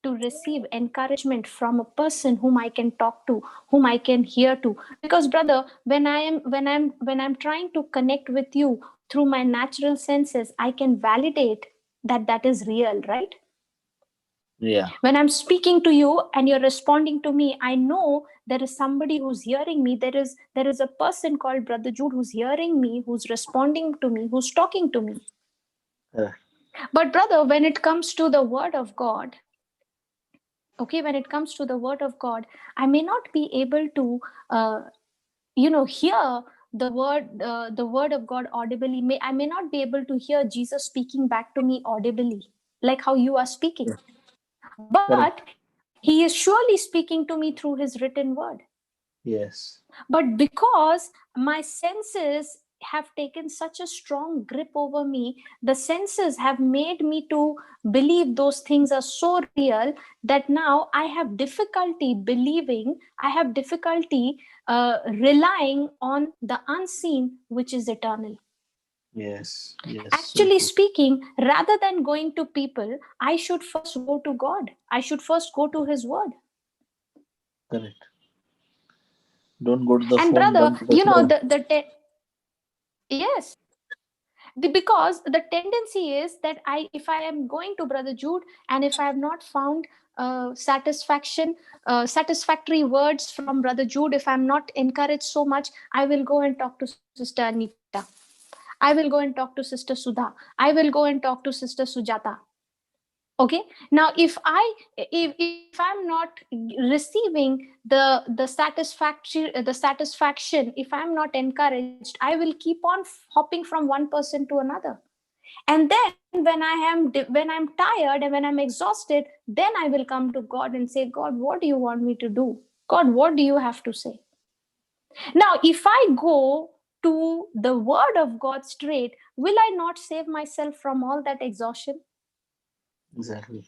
to receive encouragement from a person whom I can talk to, whom I can hear to, because brother, when I'm trying to connect with you through my natural senses, I can validate that that is real, right? Yeah. When I'm speaking to you and you're responding to me, I know there is somebody who's hearing me. There is a person called Brother Jude who's hearing me, who's responding to me, who's talking to me. Uh, But brother, when it comes to the word of God, okay, when it comes to the word of God, I may not be able to uh, hear the word of God audibly. I may not be able to hear Jesus speaking back to me audibly, like how you are speaking. correct. But he is surely speaking to me through his written word. Yes. But because my senses have taken such a strong grip over me, the senses have made me to believe those things are so real that now I have difficulty believing, I have difficulty relying on the unseen, which is eternal. Yes. Yes. So Actually true. speaking, rather than going to people, I should first go to God. I should first go to his word. Correct. Don't go to the And phone. brother, Run to the throne. yes, because the tendency is that if I am going to Brother Jude and if I have not found satisfactory words from Brother Jude, if I'm not encouraged so much, I will go and talk to Sister Anita. I will go and talk to Sister Sudha. I will go and talk to Sister Sujata. Okay, now if I'm not receiving the satisfaction, if I'm not encouraged, I will keep on hopping from one person to another. And then when I'm tired and when I'm exhausted, then I will come to God and say, God, what do you want me to do? God, what do you have to say? Now if I go to the word of God straight, will I not save myself from all that exhaustion? Exactly.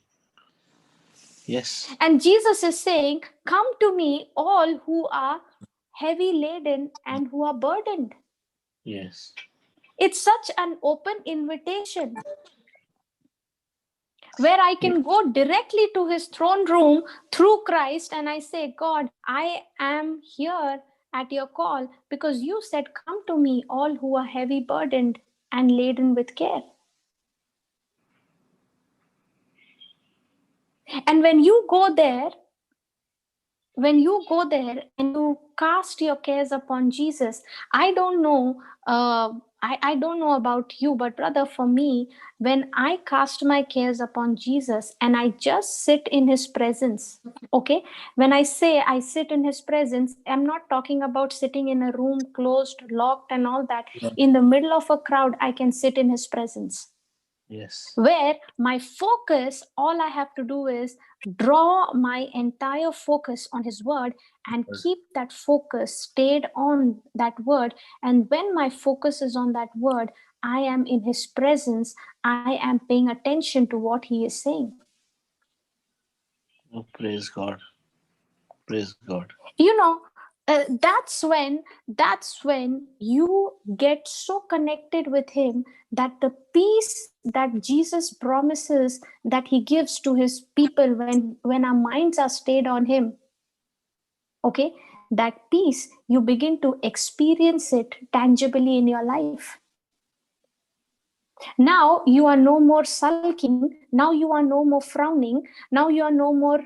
Yes. And Jesus is saying, come to me, all who are heavy laden and who are burdened. Yes. It's such an open invitation where I Yeah. can go directly to his throne room through Christ and I say, God, I am here at your call because you said, come to me, all who are heavy burdened and laden with care. And when you go there and you cast your cares upon Jesus, I don't know, I don't know about you, but brother, for me, when I cast my cares upon Jesus and I just sit in his presence, okay, when I say I sit in his presence, I'm not talking about sitting in a room closed, locked, and all that. Yeah. In the middle of a crowd, I can sit in his presence Yes. where my focus, all I have to do is draw my entire focus on his word and Good. keep that focus stayed on that word. And when my focus is on that word, I am in his presence, I am paying attention to what he is saying. Oh, praise God. Praise God. You know, that's when you get so connected with him that the peace that Jesus promises that he gives to his people when our minds are stayed on him, okay, that peace you begin to experience it tangibly in your life. Now you are no more sulking, now you are no more frowning, now you are no more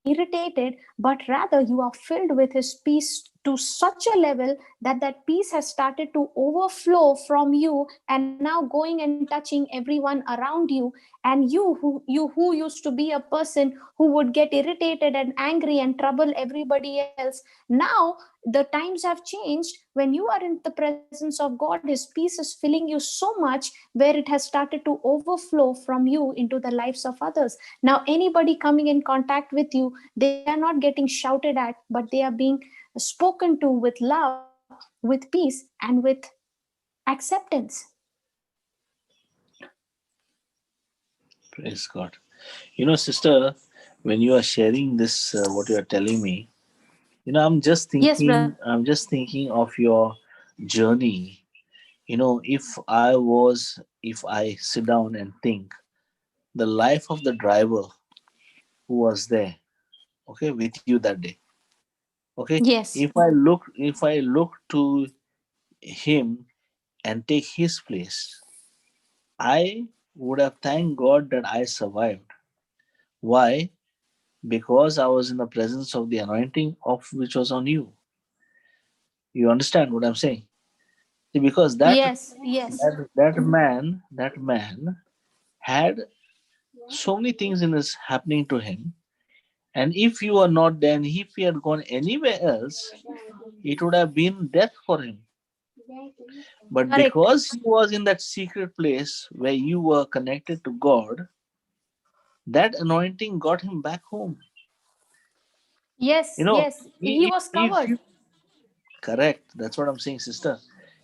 irritated, but rather you are filled with his peace to such a level that that peace has started to overflow from you and now going and touching everyone around you. And you who used to be a person who would get irritated and angry and trouble everybody else, now the times have changed. When you are in the presence of God, his peace is filling you so much where it has started to overflow from you into the lives of others. Now anybody coming in contact with you, they are not getting shouted at, but they are being spoken to with love, with peace, and with acceptance. Praise God. You know, sister, when you are sharing this, what you are telling me, I'm just Yes, brother. thinking, of your journey. If I sit down and think the life of the driver who was there, okay, with you that day, okay, Yes. if I look to him and take his place, I would have thanked God that I survived. Why? Because I was in the presence of the anointing of which was on you. You understand what I'm saying? See, because Yes, yes. that man had so many things in his happening to him. And if you are not there, and if he had gone anywhere else, it would have been death for him. But Correct. because he was in that secret place where you were connected to God, that anointing got him back home. You Yes, know, yes. He was if covered. you correct, that's what I'm saying, sister.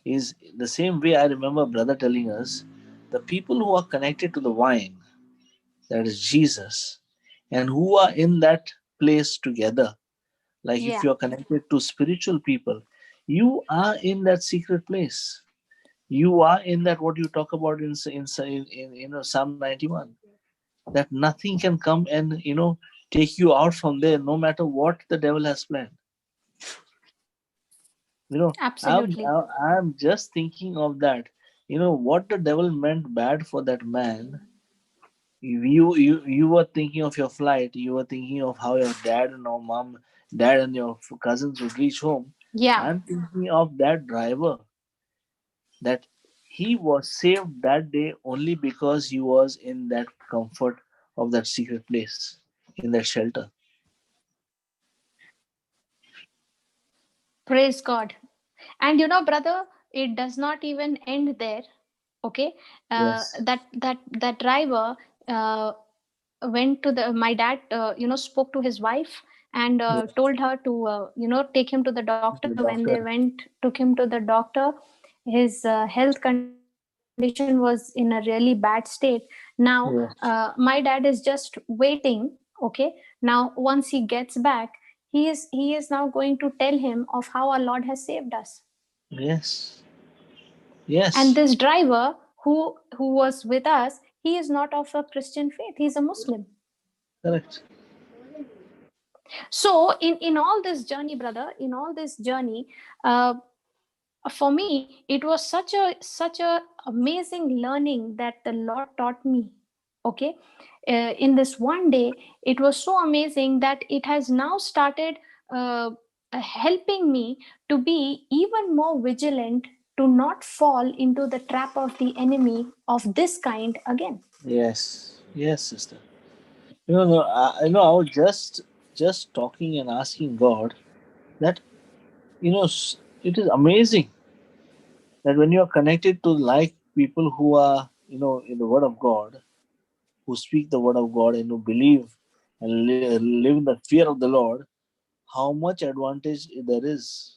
Is the same way I remember brother telling us, the people who are connected to the vine, that is Jesus, and who are in that place together, like if Yeah, you are connected to spiritual people, you are in that secret place. You are in that what you talk about in Psalm 91, that nothing can come and take you out from there, no matter what the devil has planned. I'm absolutely. I'm just thinking of that. What the devil meant bad for that man. You were thinking of your flight. You were thinking of how your dad and your cousins would reach home. Yeah, I'm thinking of that driver, that he was saved that day only because he was in that comfort of that secret place, in that shelter. praise God. And brother, it does not even end there. Okay, Yes. that driver uh, went to the my dad spoke to his wife and Yes. told her to take him to the doctor. The When they doctor. went, took him to the doctor, his health condition was in a really bad state. Now my Yes. dad is just waiting. Okay, now once he gets back, he is now going to tell him of how our Lord has saved us. Yes. And Yes. this driver who was with us, he is not of a Christian faith, he's a Muslim. Correct. So in all this journey, brother, in all this journey, uh, for me it was such a amazing learning that the Lord taught me. Okay, in this one day, it was so amazing that it has now started helping me to be even more vigilant, to not fall into the trap of the enemy of this kind again. Yes. Yes, sister. No, I was just talking and asking God that it is amazing that when you are connected to like people who are in the Word of God, who speak the Word of God and who believe and live in the fear of the Lord, how much advantage there is.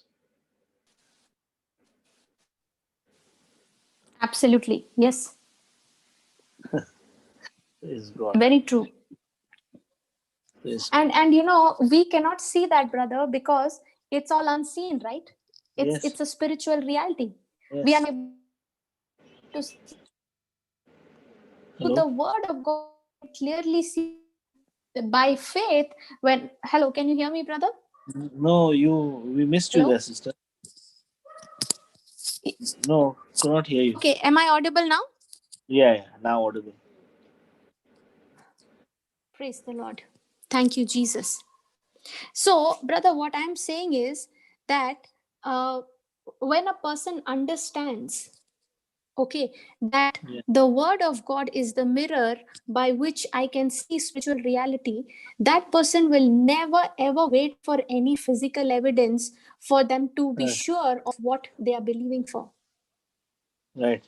Absolutely, yes. Praise God. Very true. Praise God. And we cannot see that, brother, because it's all unseen, right? Yes. It's a spiritual reality. We are Yes. not able to see it. But through the Hello. word of God, we can clearly see by faith. When Hello, can you hear me, brother? No, we missed you there, Hello. sister. No, could not hear you. Okay, am I audible now? Yeah, yeah, now audible. Praise the Lord. Thank you, Jesus. So, brother, what I'm saying is that when a person understands, okay, that Yeah. the word of God is the mirror by which I can see spiritual reality, that person will never ever wait for any physical evidence for them to be Right. sure of what they are believing for. Right.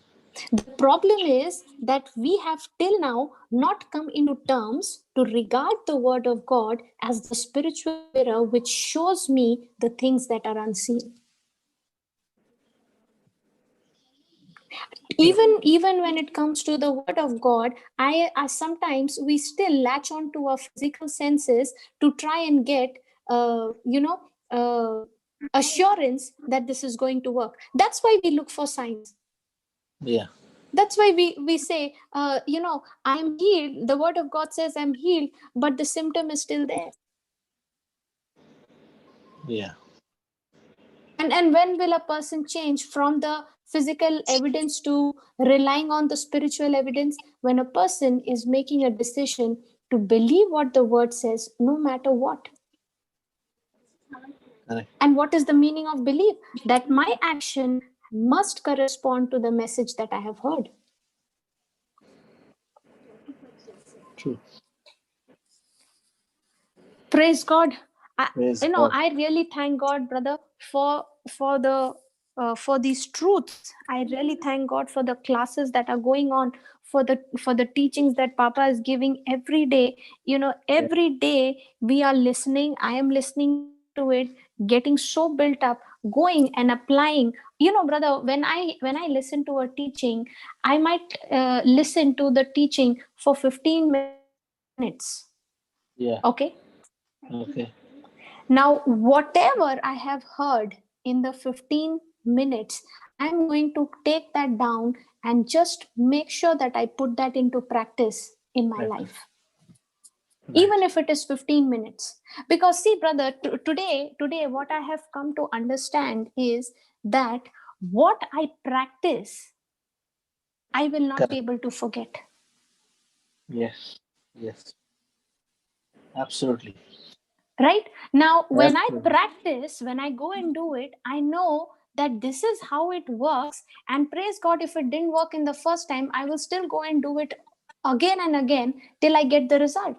The problem is that we have till now not come into terms to regard the word of God as the spiritual mirror which shows me the things that are unseen. Even when it comes to the word of God, I sometimes we still latch on to our physical senses to try and get assurance that this is going to work. That's why we look for signs. Yeah. That's why we say, I am healed. The word of God says I'm healed, but the symptom is still there. Yeah. And when will a person change from the physical evidence to relying on the spiritual evidence? When a person is making a decision to believe what the word says, no matter what. Correct. And what is the meaning of belief? That my action must correspond to the message that I have heard. True. Praise God. Praise God. I really thank God, brother, for these truths. I really thank God for the classes that are going on, for the teachings that Papa is giving every day. Yeah. Every day we are listening. I am listening to it, getting so built up, going and applying. Brother, when I listen to a teaching, I might listen to the teaching for 15 minutes. Okay. Yeah. Okay. Now, whatever I have heard in the 15 minutes, I'm going to take that down and just make sure that I put that into practice in my Practice. life. Right. Even if it is 15 minutes. Because see, brother, today, what I have come to understand is that what I practice, I will not be Correct. able to forget. Yes. Yes. Absolutely. Right now, when I Absolutely. practice, when I go and do it, I know that this is how it works. And praise God, if it didn't work in the first time, I will still go and do it again and again till I get the result,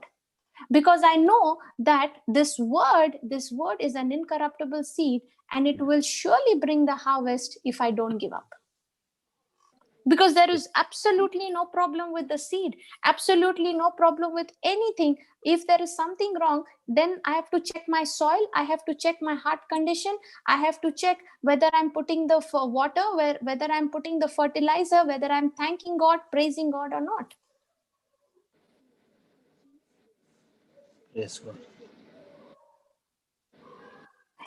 because I know that this word is an incorruptible seed, and it will surely bring the harvest if I don't give up. Because there is absolutely no problem with the seed, absolutely no problem with anything. If there is something wrong, then I have to check my soil, I have to check my heart condition, I have to check whether I'm putting the water, whether I'm putting the fertilizer, whether I'm thanking God, praising God or not. Praise God.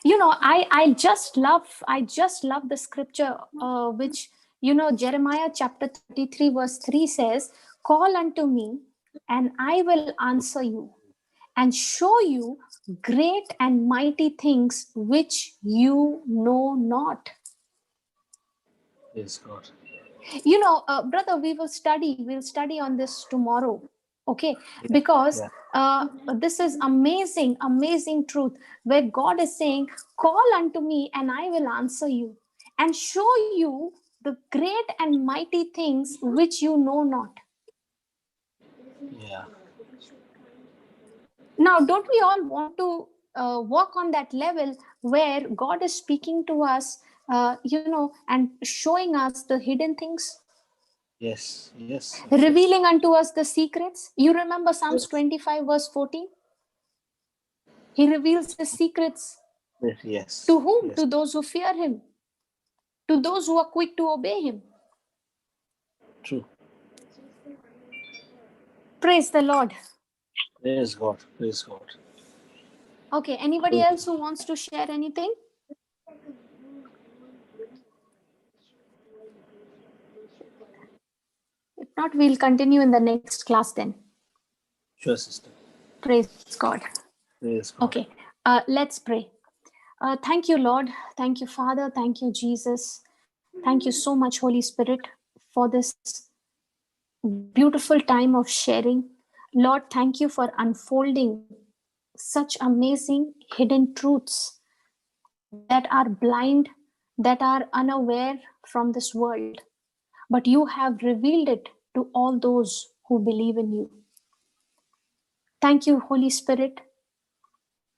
I just love the scripture, which Jeremiah chapter 33 verse 3 says, call unto me and I will answer you and show you great and mighty things which you know not. Praise God. Brother, we'll study on this tomorrow. Okay. Yeah. Because Yeah. this is amazing truth, where God is saying, call unto me and I will answer you and show you the great and mighty things which you know not. Yeah. Now, don't we all want to walk on that level where God is speaking to us, and showing us the hidden things, Yes. Yes. Of course. revealing unto us the secrets? You remember Psalms Yes. 25 verse 14? He reveals his secrets. Yes. To whom? Yes. To those who fear him, to those who are quick to obey him. True. Praise the Lord. Praise God. Praise God. Okay, anybody So, else who wants to share anything? If not, we'll continue in the next class then. sure, sister. Praise God. Praise God. Okay, let's pray. Thank you, Lord. Thank you, Father. Thank you, Jesus. Thank you so much, Holy Spirit, for this beautiful time of sharing. Lord, thank you for unfolding such amazing hidden truths that are blind, that are unaware from this world. But you have revealed it to all those who believe in you. Thank you, Holy Spirit,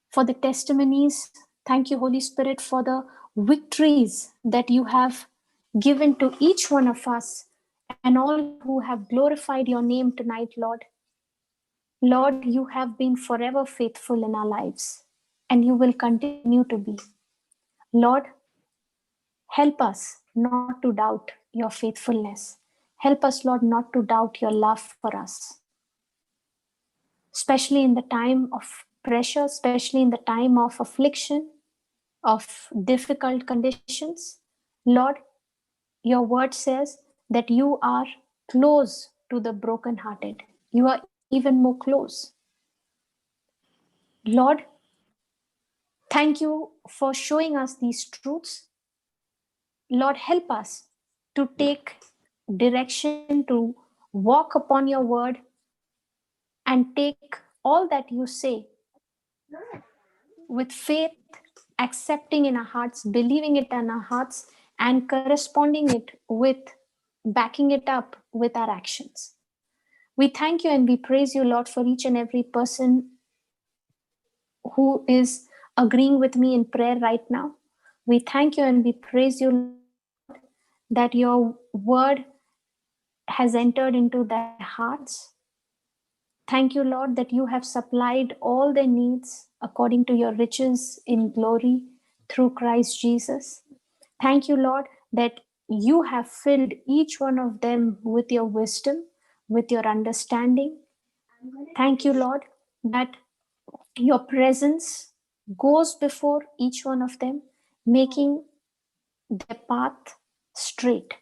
for the testimonies. Thank you, Holy Spirit, for the victories that you have given to each one of us and all who have glorified your name tonight, Lord. Lord, you have been forever faithful in our lives, and you will continue to be. Lord, help us not to doubt your faithfulness. Help us, Lord, not to doubt your love for us, especially in the time of pressure, especially in the time of affliction, of difficult conditions. Lord, your word says that you are close to the brokenhearted. You are even more close. Lord, thank you for showing us these truths. Lord, help us to take direction, to walk upon your word, and take all that you say with faith, accepting in our hearts, believing it in our hearts, and corresponding it with backing it up with our actions. We thank you and we praise you, Lord, for each and every person who is agreeing with me in prayer right now. We thank you and we praise you, Lord, that your word has entered into their hearts. Thank you, Lord, that you have supplied all their needs according to your riches in glory through Christ Jesus. Thank you, Lord, that you have filled each one of them with your wisdom, with your understanding. Thank you, Lord, that your presence goes before each one of them, making their path straight.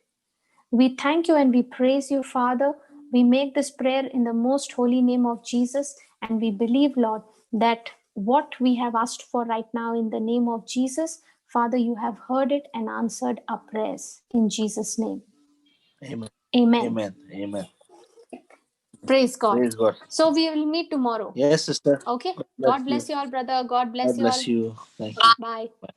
We thank you and we praise you, Father. We make this prayer in the most holy name of Jesus, and we believe, Lord, that what we have asked for right now in the name of Jesus, Father, you have heard it and answered our prayers in Jesus' name. Amen. Amen. Amen. Amen. Praise God. Praise God. So we will meet tomorrow. Yes, sister. Okay. God bless God you. bless you all, brother. God bless God you bless all. you. Thank you. Bye. Bye.